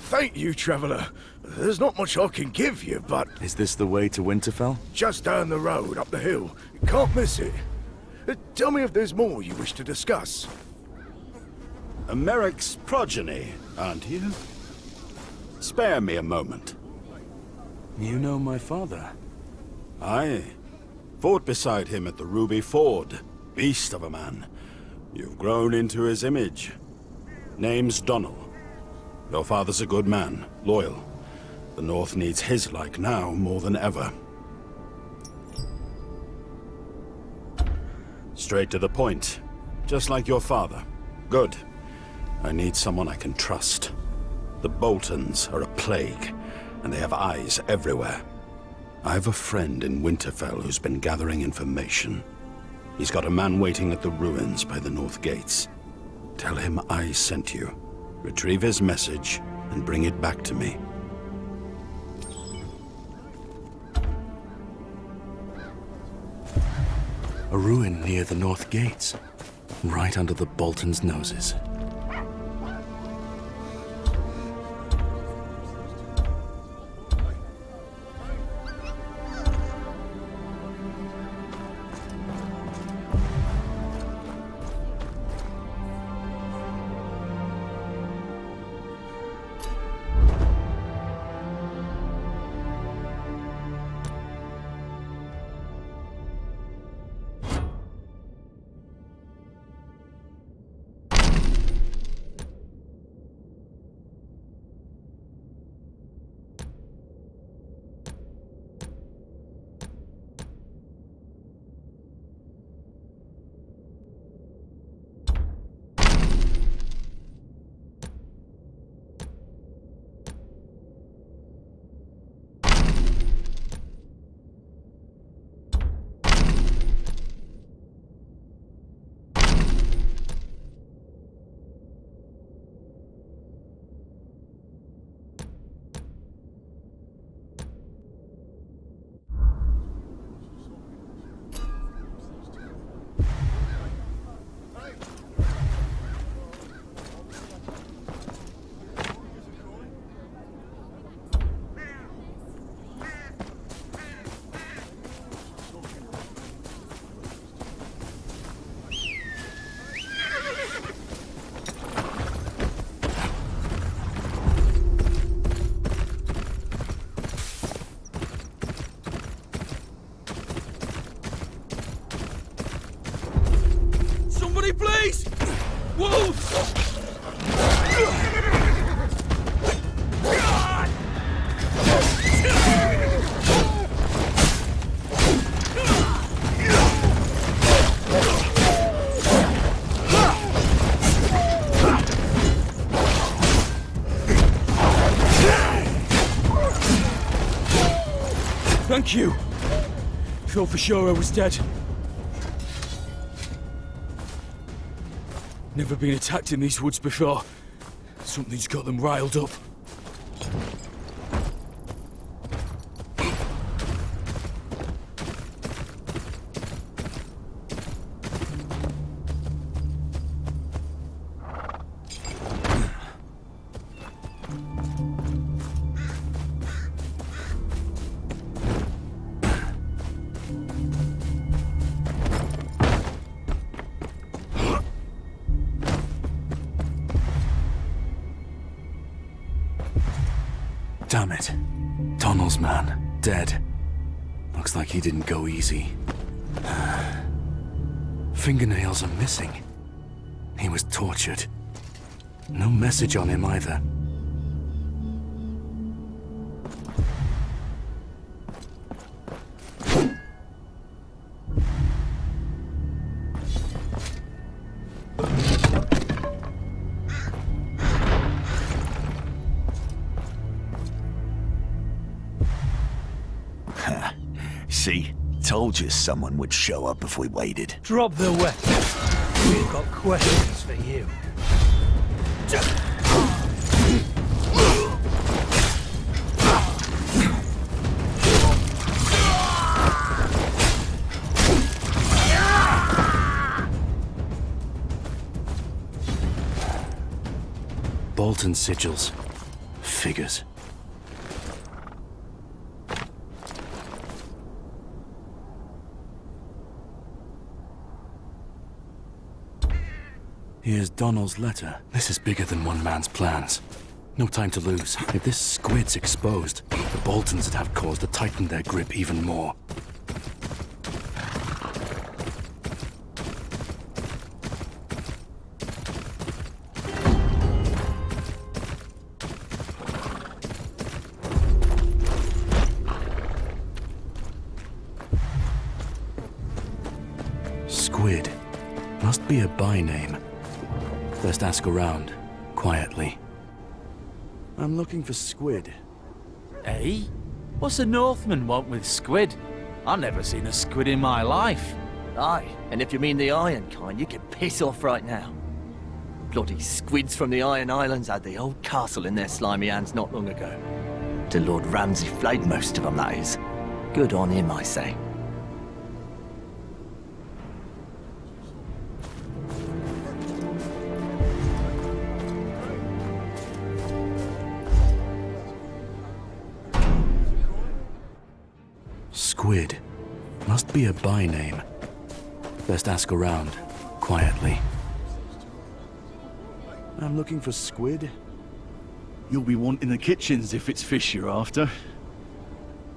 Thank you, traveller. There's not much I can give you, but... Is this the way to Winterfell? Just down the road, up the hill. You can't miss it. Tell me if there's more you wish to discuss. A Merrick's progeny, aren't you? Spare me a moment. You know my father? Aye. Fought beside him at the Ruby Ford. Beast of a man. You've grown into his image. Name's Donnell. Your father's a good man, loyal. The North needs his like now more than ever. Straight to the point, just like your father. Good. I need someone I can trust. The Boltons are a plague, and they have eyes everywhere. I have a friend in Winterfell who's been gathering information. He's got a man waiting at the ruins by the North Gates. Tell him I sent you. Retrieve his message and bring it back to me. A ruin near the North Gates, right under the Boltons' noses. Thank you. Thought for sure I was dead. Never been attacked in these woods before. Something's got them riled up. Damn it. Donald's man, dead. Looks like he didn't go easy. Fingernails are missing. He was tortured. No message on him either. See? Told you someone would show up if we waited. Drop the weapon. We've got questions for you. Bolton sigils. Figures. Here's Donald's letter. This is bigger than one man's plans. No time to lose. If this squid's exposed, the Boltons would have cause to tighten their grip even more. Squid. Must be a by-name. Best ask around, quietly. I'm looking for squid. Eh? What's a Northman want with squid? I've never seen a squid in my life. Aye, and if you mean the iron kind, you can piss off right now. Bloody squids from the Iron Islands had the old castle in their slimy hands not long ago. The Lord Ramsay flayed most of them, that is. Good on him, I say. Squid. Must be a by-name. Best ask around, quietly. I'm looking for squid. You'll be wanting the kitchens if it's fish you're after.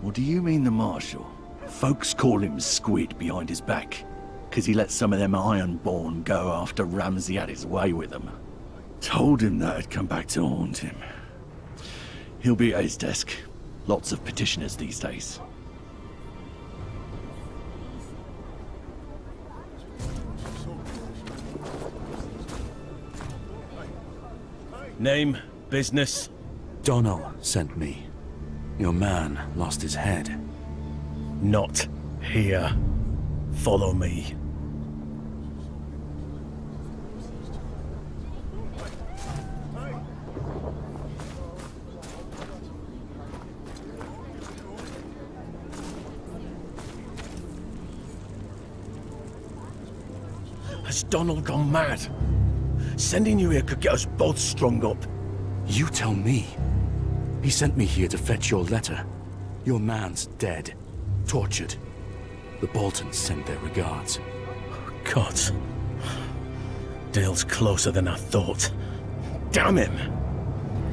Or do you mean the Marshal? Folks call him Squid behind his back, 'cause he let some of them Ironborn go after Ramsay had his way with them. Told him that'd come back to haunt him. He'll be at his desk. Lots of petitioners these days. Name, business? Donald sent me. Your man lost his head. Not here. Follow me. Has Donald gone mad? Sending you here could get us both strung up. You tell me. He sent me here to fetch your letter. Your man's dead. Tortured. The Boltons send their regards. God. Dale's closer than I thought. Damn him!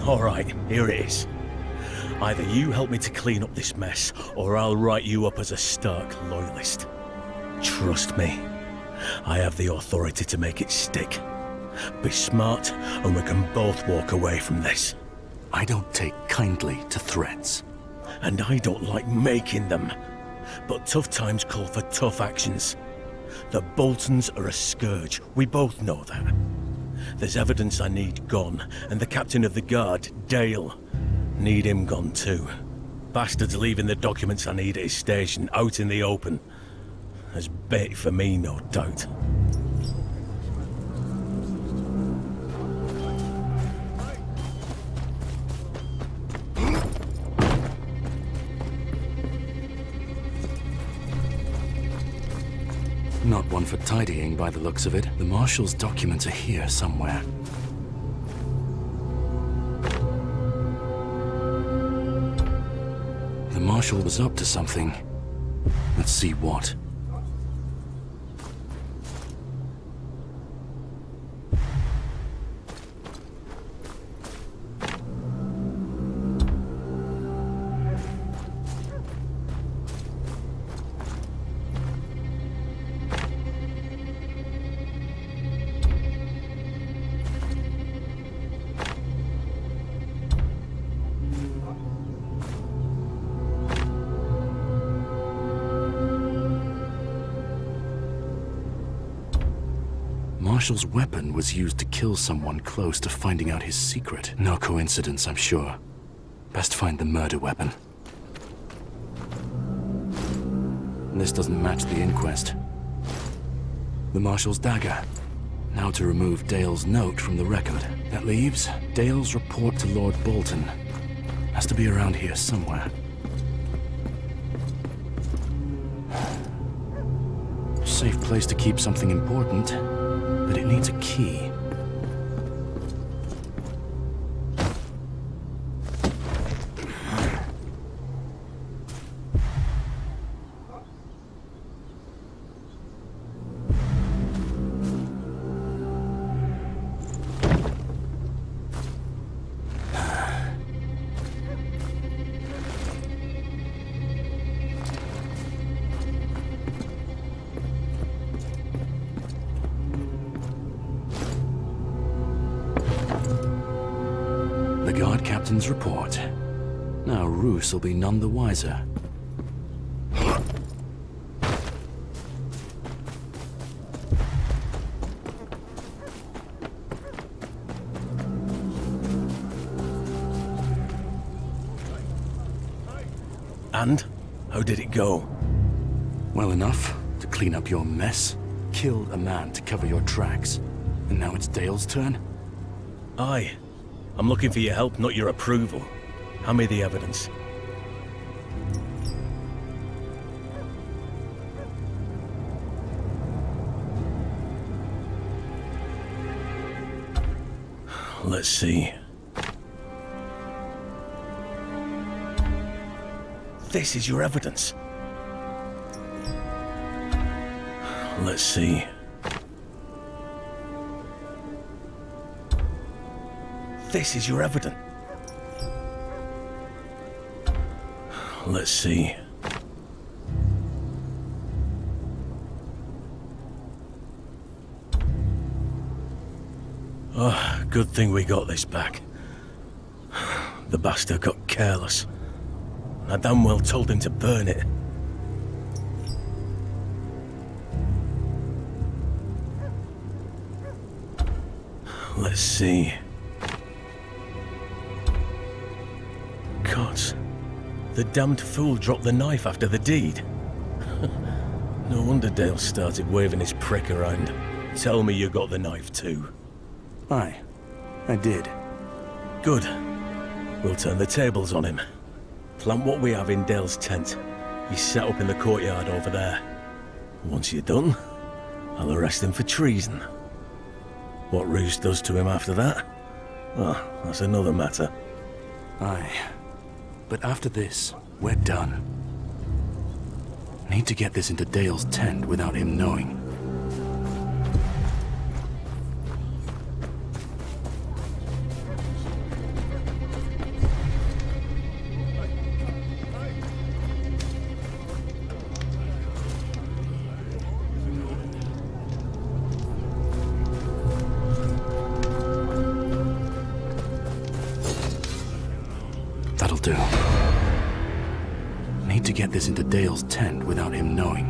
Alright, here it is. Either you help me to clean up this mess, or I'll write you up as a Stark loyalist. Trust me. I have the authority to make it stick. Be smart, and we can both walk away from this. I don't take kindly to threats. And I don't like making them. But tough times call for tough actions. The Boltons are a scourge. We both know that. There's evidence I need gone, and the captain of the guard, Dale, need him gone too. Bastard's leaving the documents I need at his station out in the open. As bait for me, no doubt. Not one for tidying by the looks of it. The Marshal's documents are here somewhere. The Marshal was up to something. Let's see what. Marshal's weapon was used to kill someone close to finding out his secret. No coincidence, I'm sure. Best find the murder weapon. This doesn't match the inquest. The Marshal's dagger. Now to remove Dale's note from the record. That leaves Dale's report to Lord Bolton. Has to be around here somewhere. Safe place to keep something important. But it needs a key. The guard captain's report. Now Roose will be none the wiser. And? How did it go? Well enough to clean up your mess. Killed a man to cover your tracks. And now it's Dale's turn? Aye. I'm looking for your help, not your approval. Hand me the evidence. Let's see. This is your evidence. Let's see. This is your evidence. Let's see. Oh, good thing we got this back. The bastard got careless. I damn well told him to burn it. Let's see. Gods. The damned fool dropped the knife after the deed. No wonder Dale started waving his prick around. Tell me you got the knife too. Aye, I did. Good. We'll turn the tables on him. Plant what we have in Dale's tent. He's set up in the courtyard over there. Once you're done, I'll arrest him for treason. What Roose does to him after that? Oh, that's another matter. Aye. But after this, we're done. Need to get this into Dale's tent without him knowing. That'll do. Need to get this into Dale's tent without him knowing.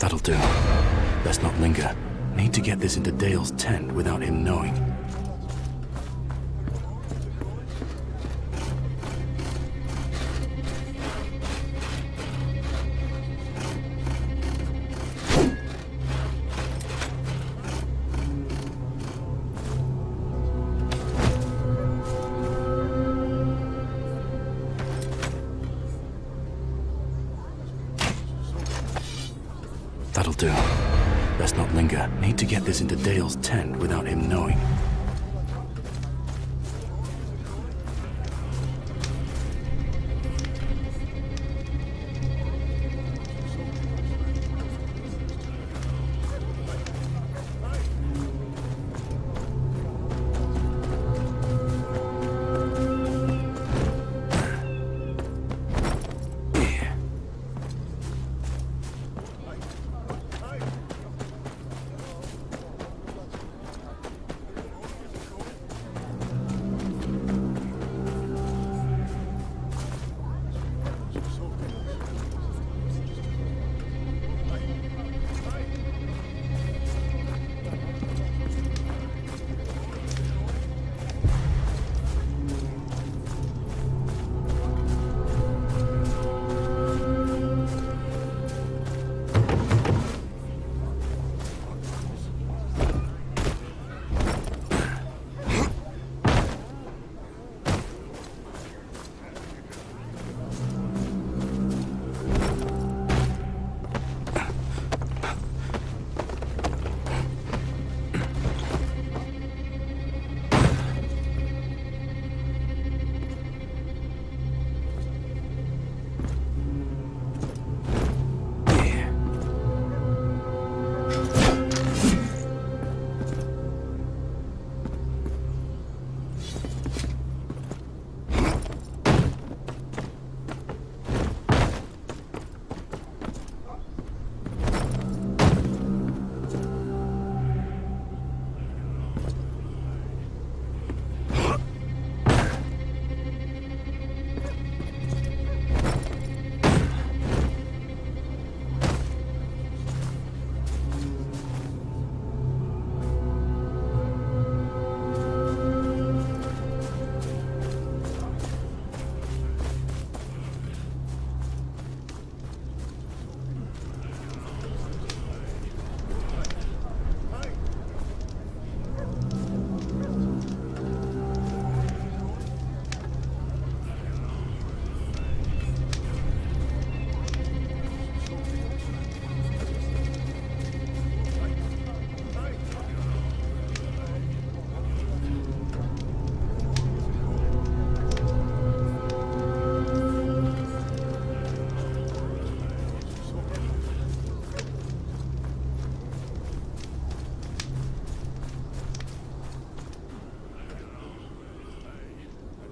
That'll do. Let's not linger. Need to get this into Dale's tent without him knowing. That'll do. Let's not linger. Need to get this into Dale's tent without him knowing.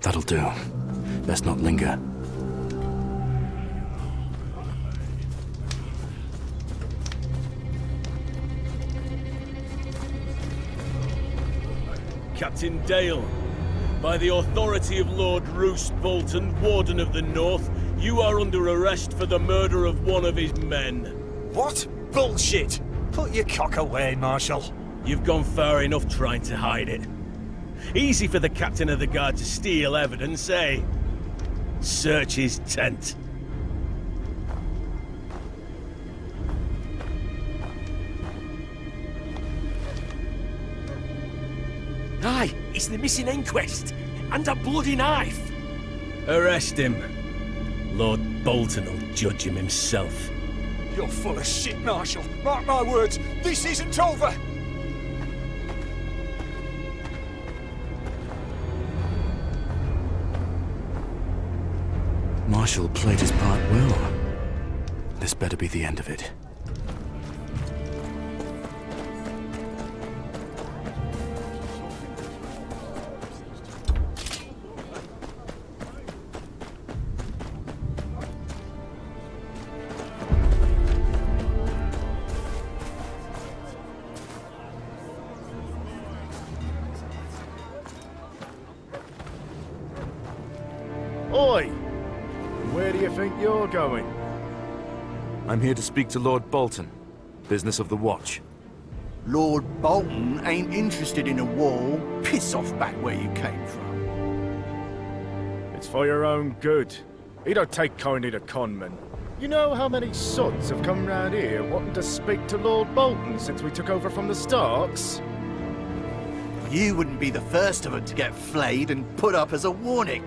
That'll do. Let's not linger. Captain Dale, by the authority of Lord Roose Bolton, Warden of the North, you are under arrest for the murder of one of his men. What? Bullshit! Put your cock away, Marshal. You've gone far enough trying to hide it. Easy for the captain of the guard to steal evidence, eh? Search his tent. Aye, it's the missing inquest. And a bloody knife. Arrest him. Lord Bolton will judge him himself. You're full of shit, Marshal. Mark my words, this isn't over. Marshal played his part well. This better be the end of it. Oi! Where do you think you're going? I'm here to speak to Lord Bolton. Business of the Watch. Lord Bolton ain't interested in a war. Piss off back where you came from. It's for your own good. He don't take kindly to conmen. You know how many sods have come round here wanting to speak to Lord Bolton since we took over from the Starks? You wouldn't be the first of them to get flayed and put up as a warning.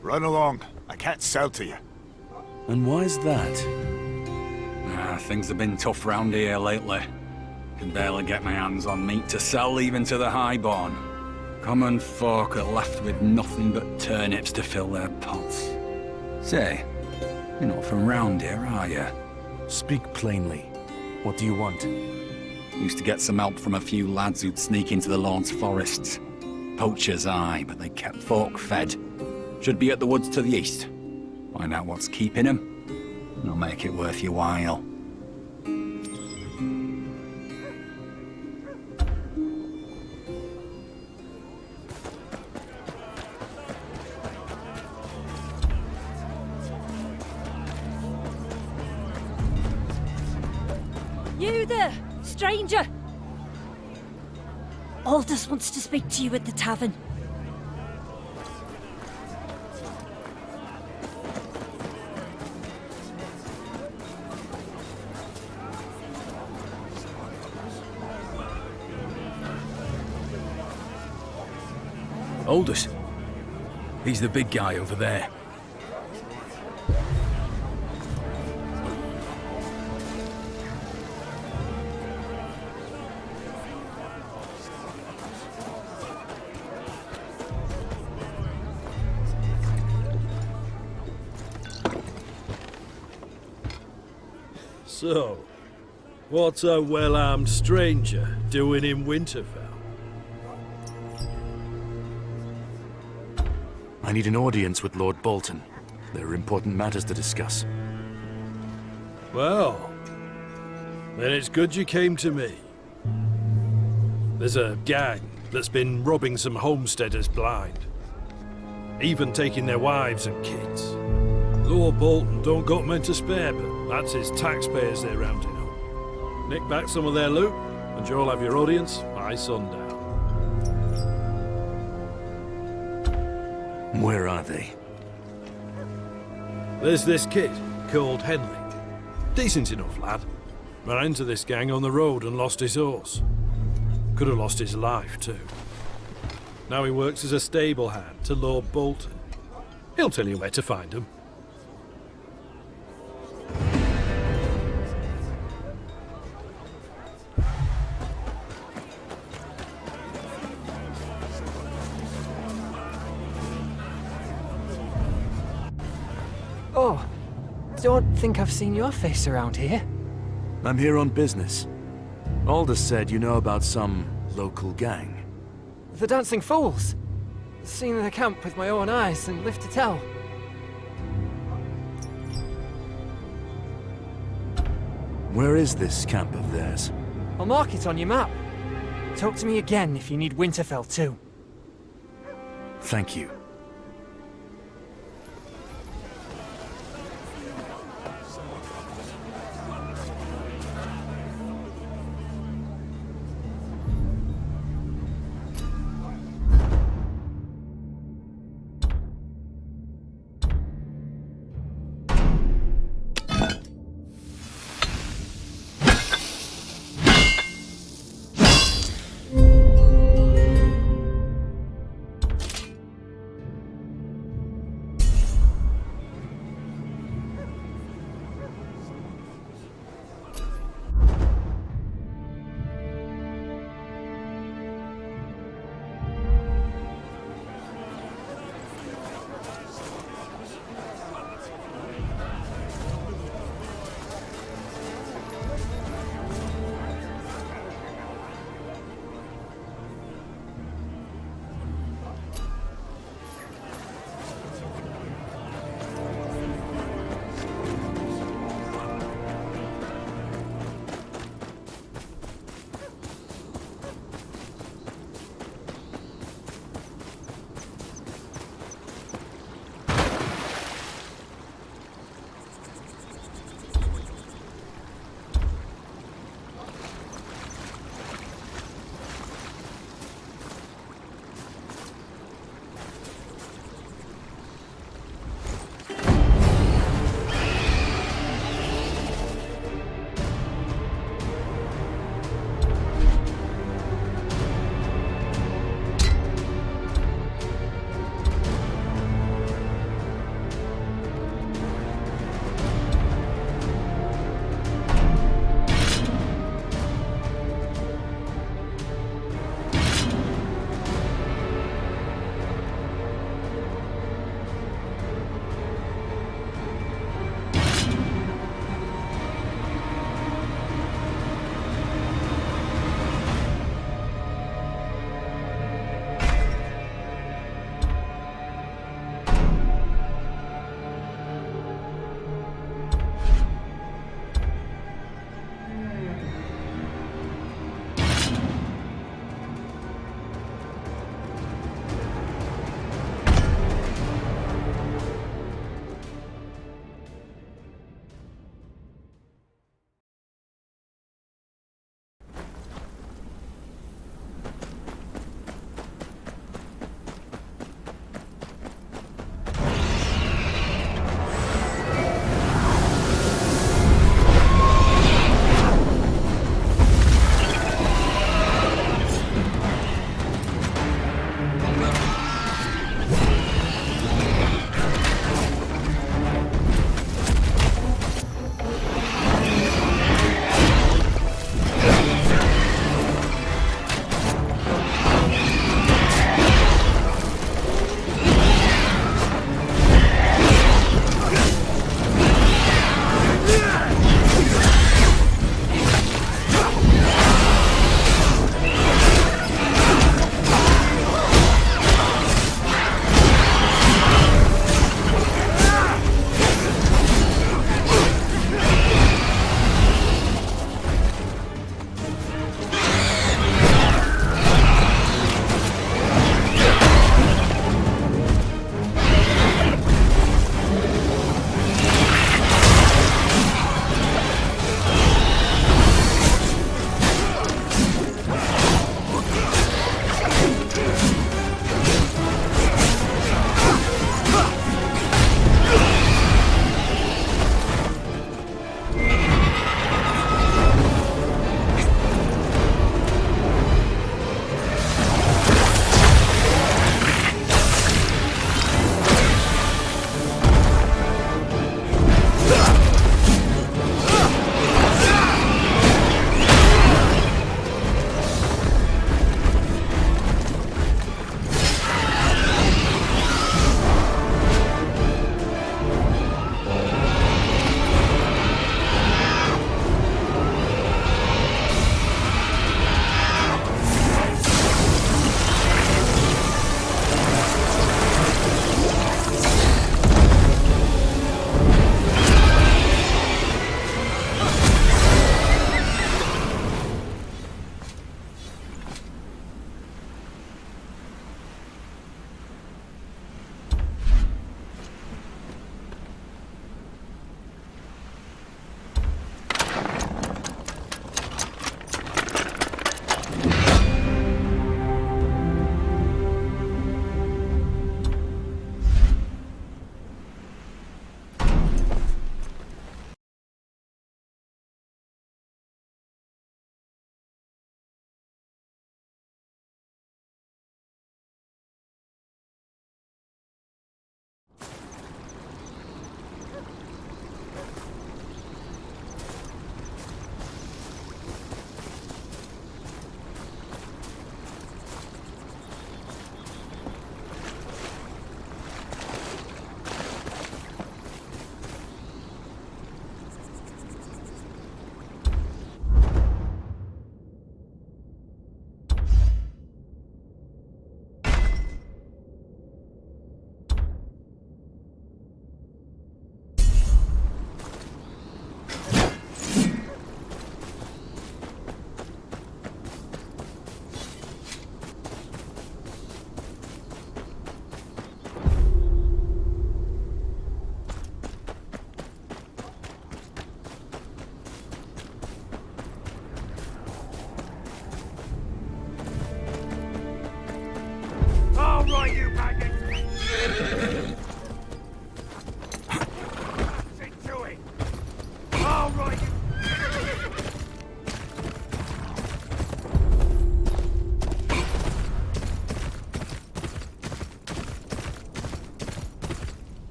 Run along. I can't sell to you. And why's that? Things have been tough round here lately. Can barely get my hands on meat to sell even to the highborn. Common folk are left with nothing but turnips to fill their pots. Say, you're not from round here, are you? Speak plainly. What do you want? Used to get some help from a few lads who'd sneak into the Lord's forests. Poachers, aye, but they kept folk fed. Should be at the woods to the east. Find out what's keeping him, and I'll make it worth your while. You there, stranger! Aldous wants to speak to you at the tavern. Aldous. He's the big guy over there. So, what's a well-armed stranger doing in Winterfell? I need an audience with Lord Bolton. There are important matters to discuss. Well, then it's good you came to me. There's a gang that's been robbing some homesteaders blind. Even taking their wives and kids. Lord Bolton don't got men to spare, but that's his taxpayers they're rounding up. Nick back some of their loot, and you'll have your audience by sundown. Where are they? There's this kid called Henley. Decent enough lad. Ran into this gang on the road and lost his horse. Could have lost his life too. Now he works as a stable hand to Lord Bolton. He'll tell you where to find him. Oh, don't think I've seen your face around here. I'm here on business. Aldous said you know about some local gang. The Dancing Fools. Seen their camp with my own eyes and live to tell. Where is this camp of theirs? I'll mark it on your map. Talk to me again if you need Winterfell too. Thank you.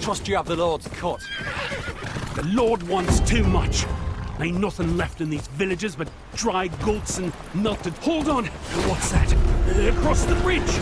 trust you have the Lord's cut. The Lord wants too much. Ain't nothing left in these villages but dry goats and melted... Hold on! What's that? Across the bridge!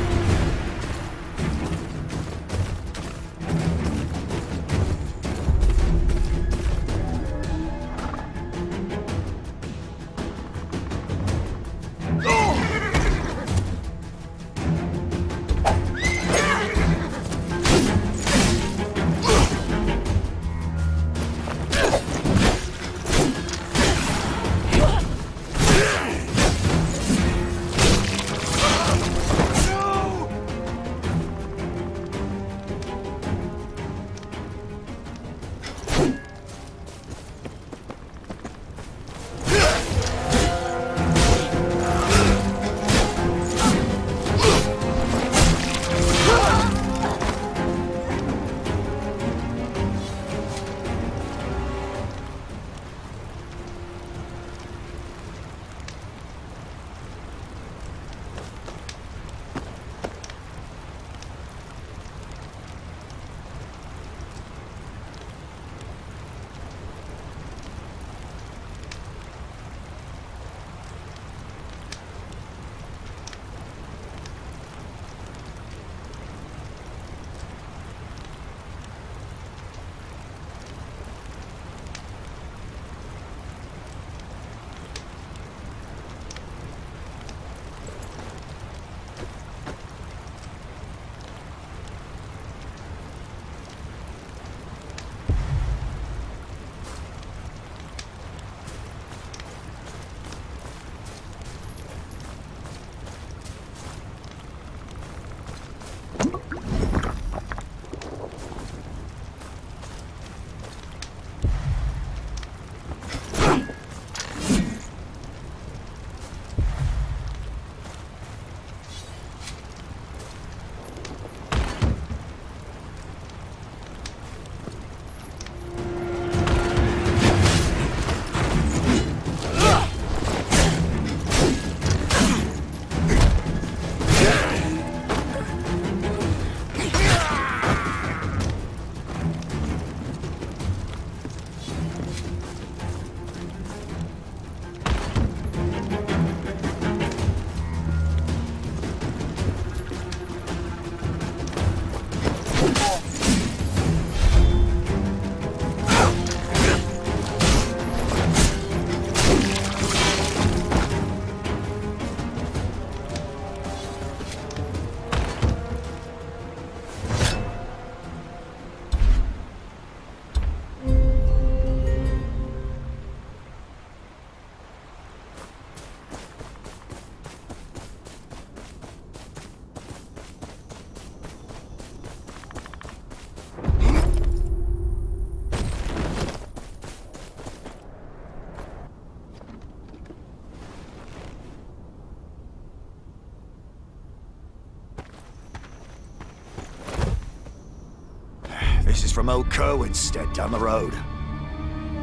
This is from old Kerwin's stead down the road.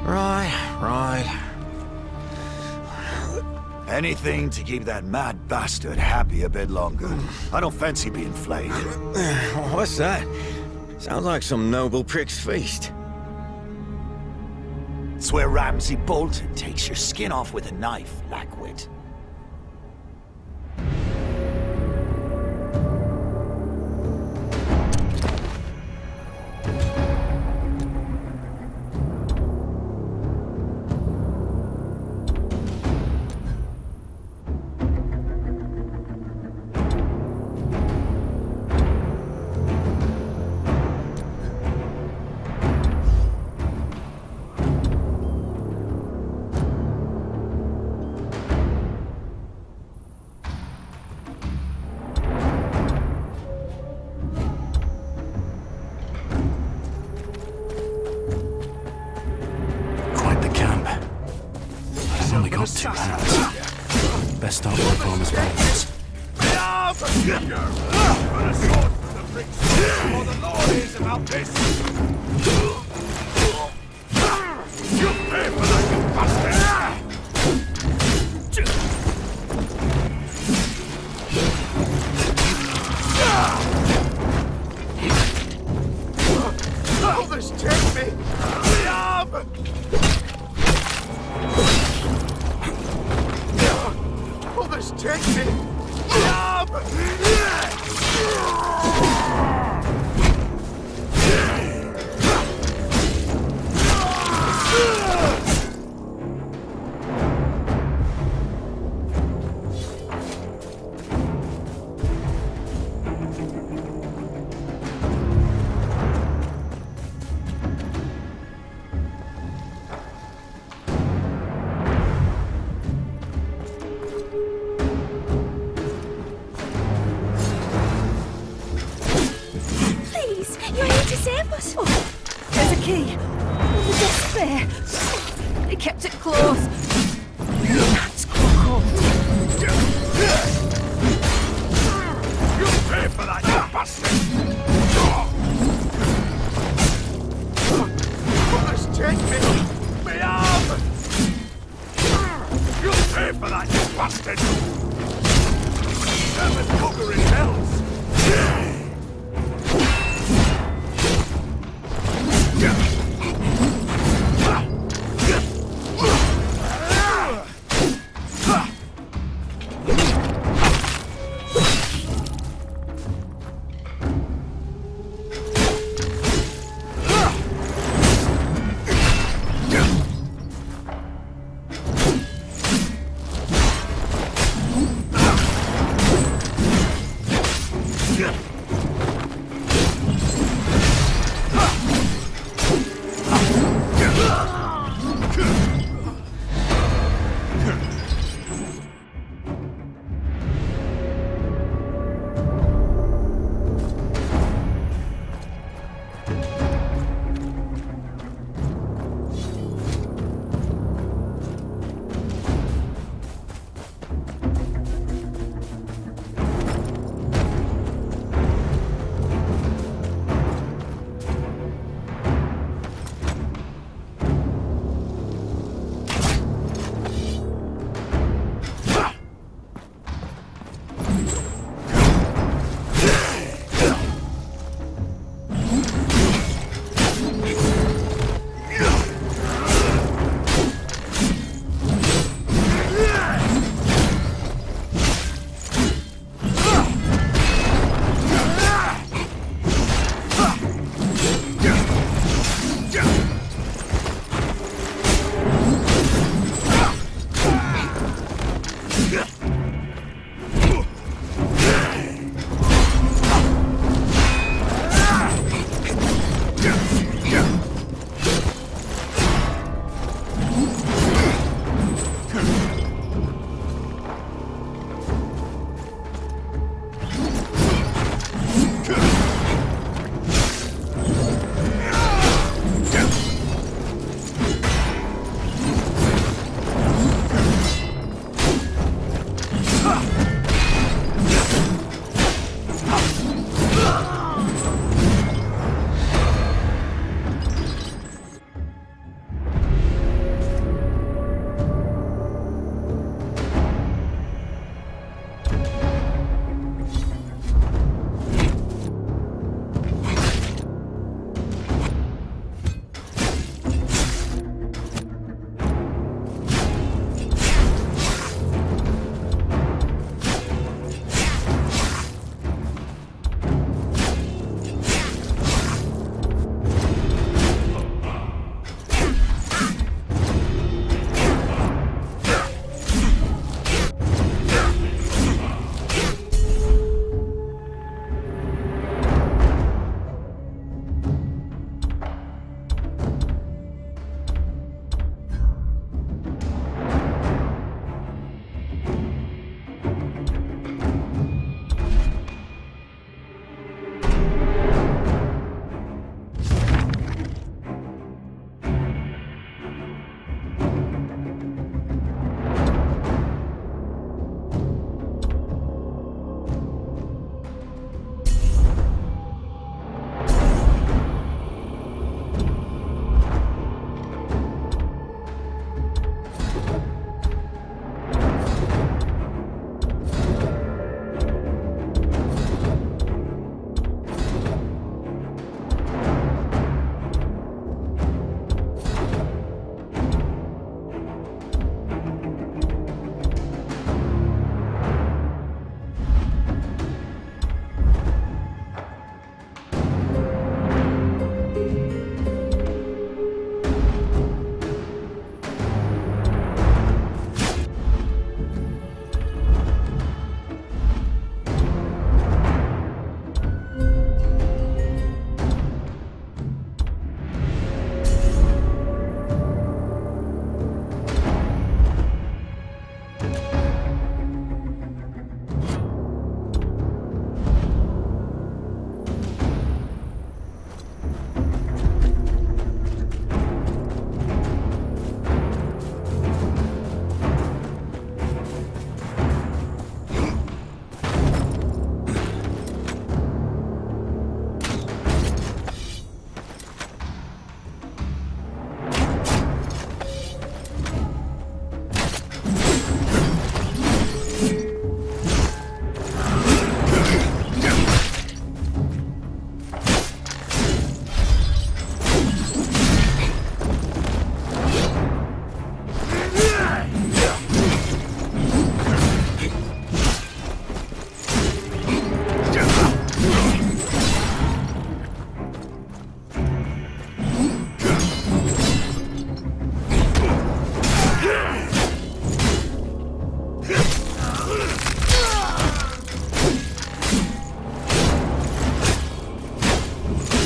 Right. Anything to keep that mad bastard happy a bit longer. I don't fancy being flayed. What's that? Sounds like some noble prick's feast. It's where Ramsay Bolton takes your skin off with a knife, lackwit. Best start work on his plans. The Lord is about this. You pay for that, you bastard! Others take me! Liam! Others take me! Liam! Please, you're here to save us. Oh, there's a key. The desk there. They kept it closed. That's cold. You'll pay for that, you bastard! Others take me! Liam! You'll pay for that, you bastard! Seven fuckery hells!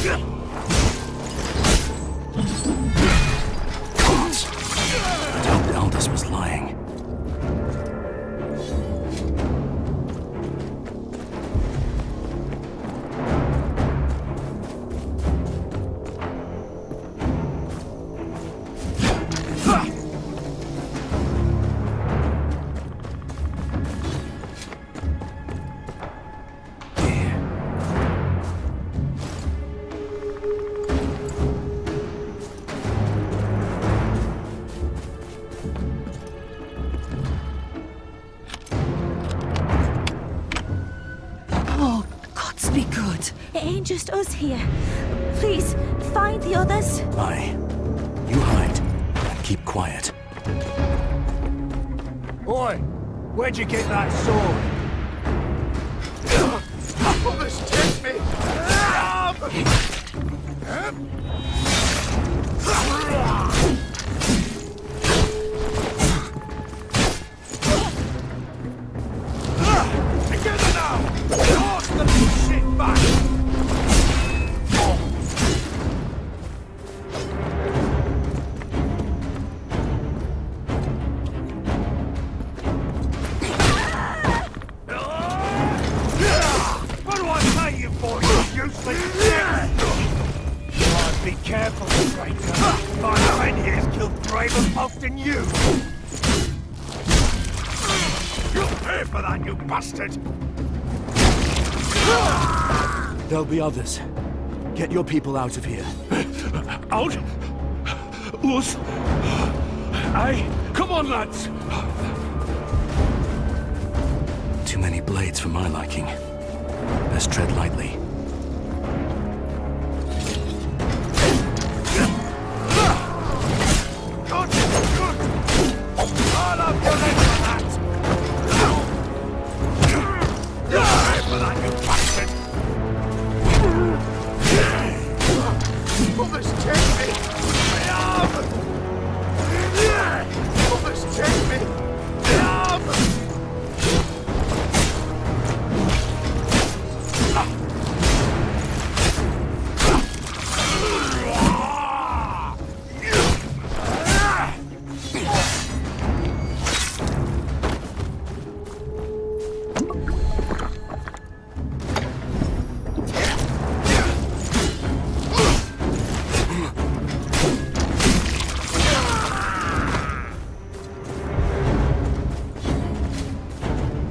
Gods! I'd hoped Aldous was lying. Oh, gods be good. It ain't just us here. Please, find the others. Aye. You hide and keep quiet. Oi! Where'd you get that sword? Others take me! Together now! Toss the little shit back! What do I pay you for, you useless shit? Oh, be careful, stranger. My friend here's killed braver folk than you. You'll pay for that, you bastard! There'll be others. Get your people out of here. Out? Us? Aye, come on, lads! Too many blades for my liking. Best tread lightly. Good! Good! All of your legs for that! Pay for that, you bastard! Others take me! My arm! Others take me! My arm!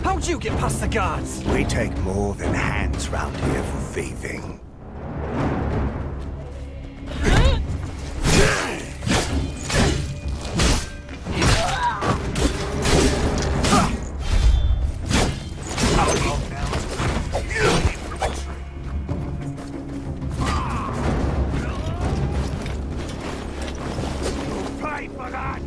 How'd you get past the guards? We take more than hands round here for thieving. Pay for that!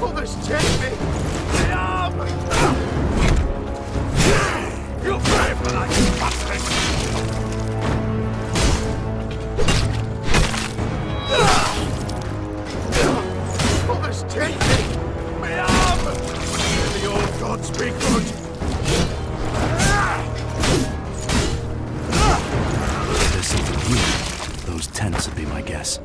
Others take me! My arm! You'll pay for that, you bastard! Others take me! My arm! May the old gods be good! If there's something here, those tents would be my guess.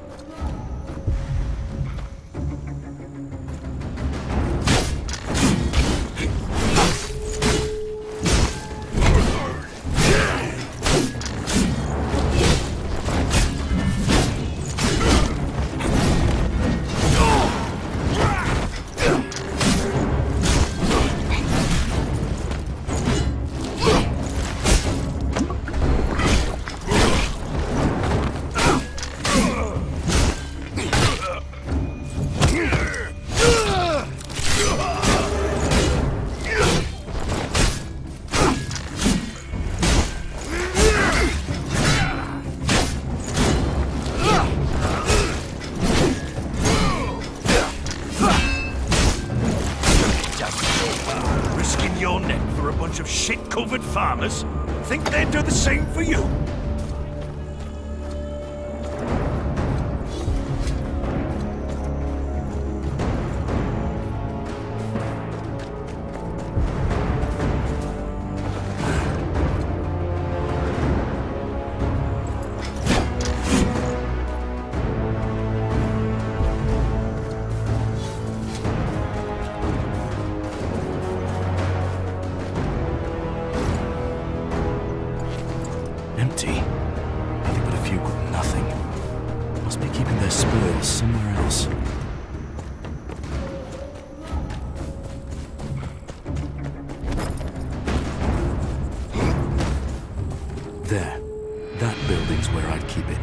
farmers, think they'd do the same for you. Empty. Nothing but a few got nothing. Must be keeping their spoils somewhere else. There. That building's where I'd keep it.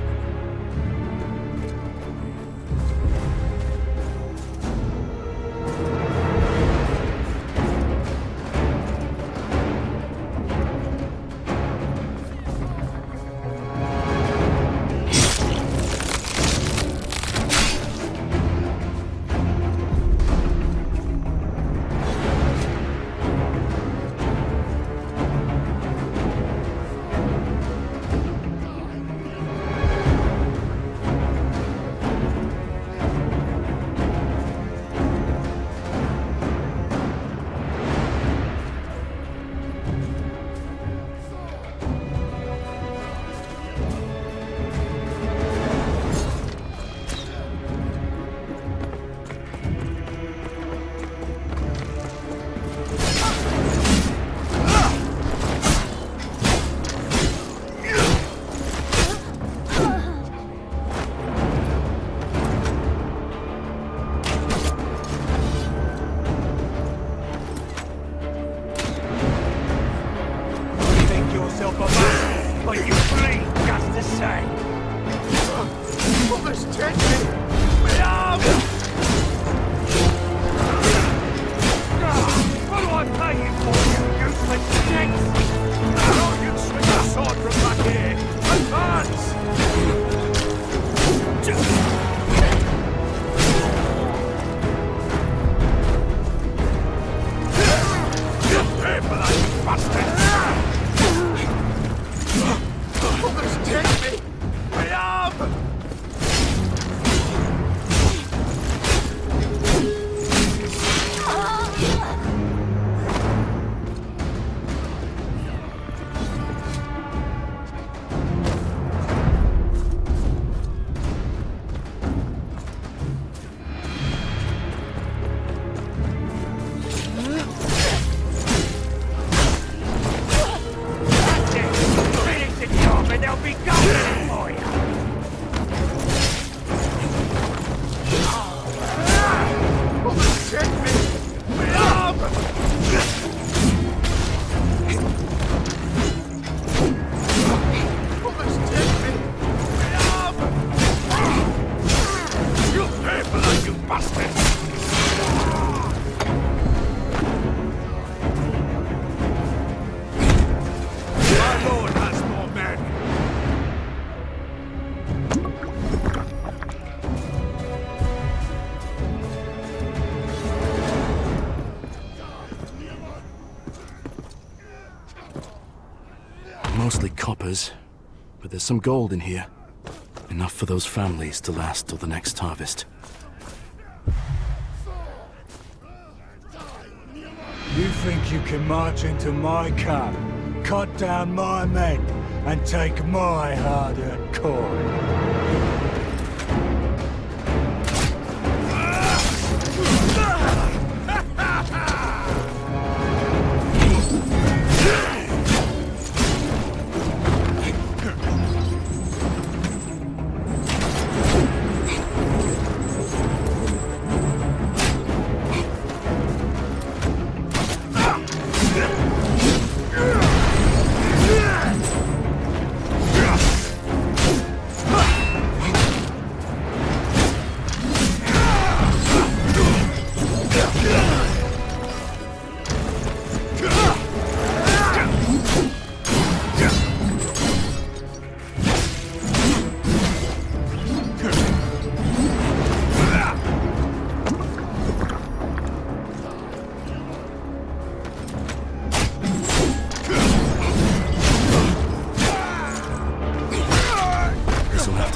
Mostly coppers, but there's some gold in here. Enough for those families to last till the next harvest. You think you can march into my camp, cut down my men, and take my hard-earned coin?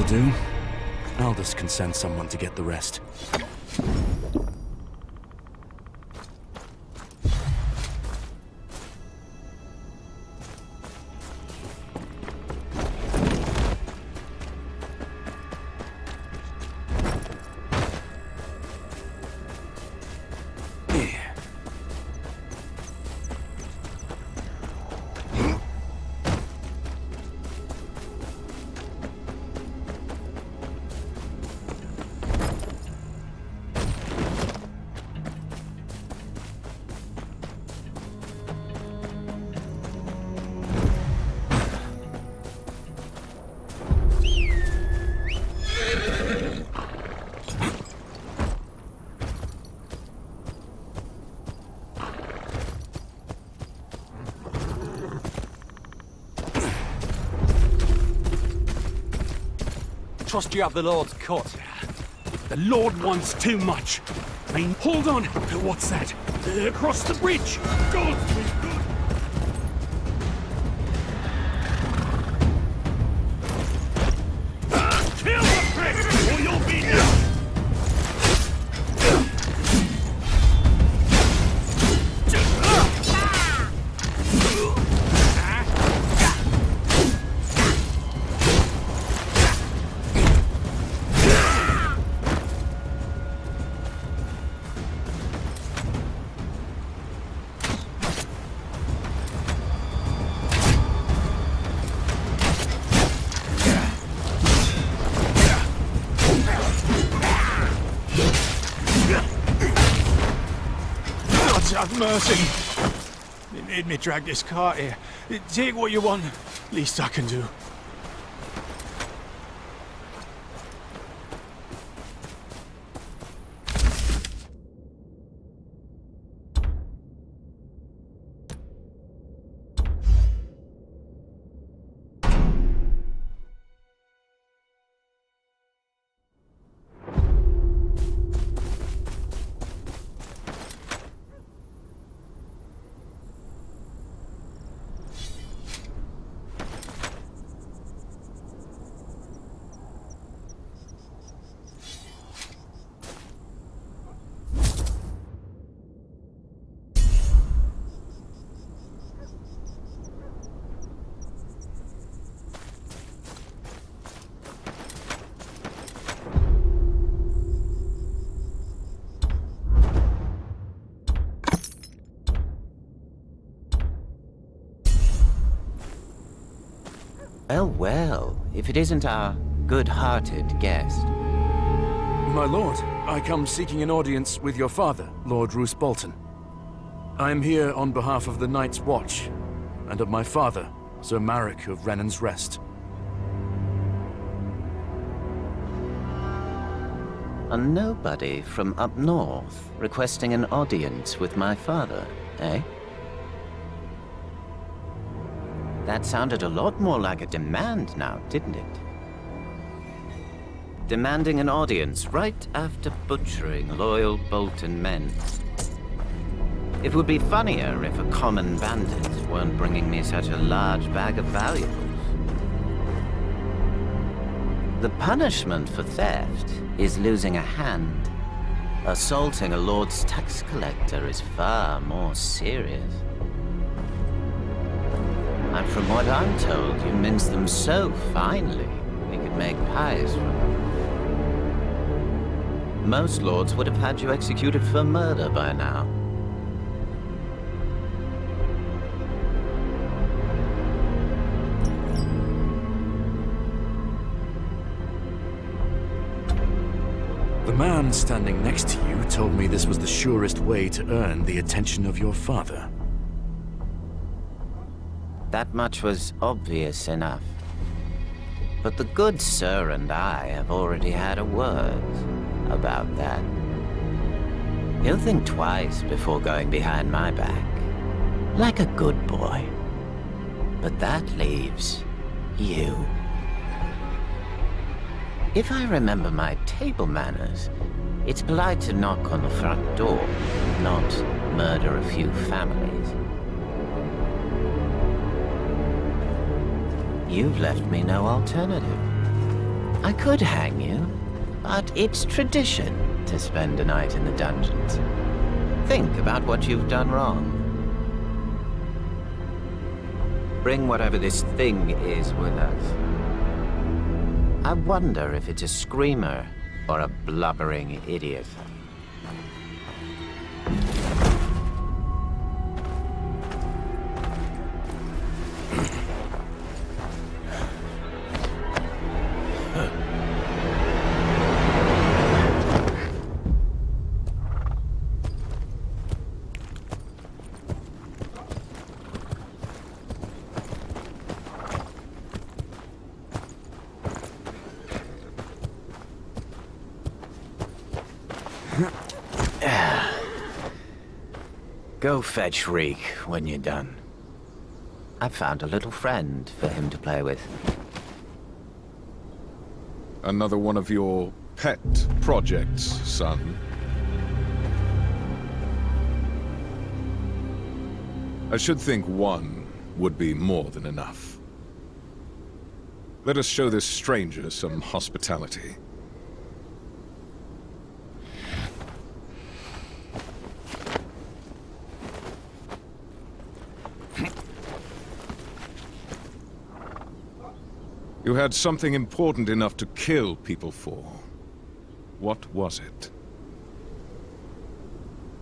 do. Aldous can send someone to get the rest. Trust you have the Lord's cut. The Lord wants too much. I mean, hold on. What's that? Across the bridge. God be good. Kill the prick, or you'll be dead. Have mercy. They made me drag this cart here. Take what you want. Least I can do. Well, well, if it isn't our good-hearted guest. My lord, I come seeking an audience with your father, Lord Roose Bolton. I am here on behalf of the Night's Watch, and of my father, Sir Marek of Renan's Rest. A nobody from up north requesting an audience with my father, eh? That sounded a lot more like a demand now, didn't it? Demanding an audience right after butchering loyal Bolton men. It would be funnier if a common bandit weren't bringing me such a large bag of valuables. The punishment for theft is losing a hand. Assaulting a lord's tax collector is far more serious. And from what I'm told, you mince them so finely, we could make pies from them. Most lords would have had you executed for murder by now. The man standing next to you told me this was the surest way to earn the attention of your father. That much was obvious enough. But the good sir and I have already had a word about that. He'll think twice before going behind my back. Like a good boy. But that leaves you. If I remember my table manners, it's polite to knock on the front door, not murder a few families. You've left me no alternative. I could hang you, but it's tradition to spend a night in the dungeons. Think about what you've done wrong. Bring whatever this thing is with us. I wonder if it's a screamer or a blubbering idiot. Go fetch Reek when you're done. I've found a little friend for him to play with. Another one of your pet projects, son. I should think one would be more than enough. Let us show this stranger some hospitality. You had something important enough to kill people for. What was it?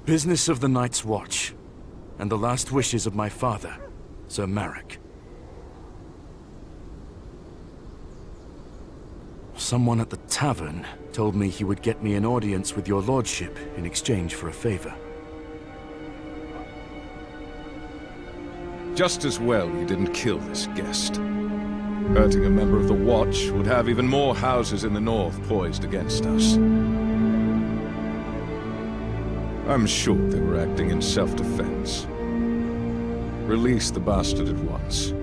Business of the Night's Watch, and the last wishes of my father, Sir Marek. Someone at the tavern told me he would get me an audience with your lordship in exchange for a favor. Just as well you didn't kill this guest. Hurting a member of the Watch would have even more houses in the north poised against us. I'm sure they were acting in self-defense. Release the bastard at once.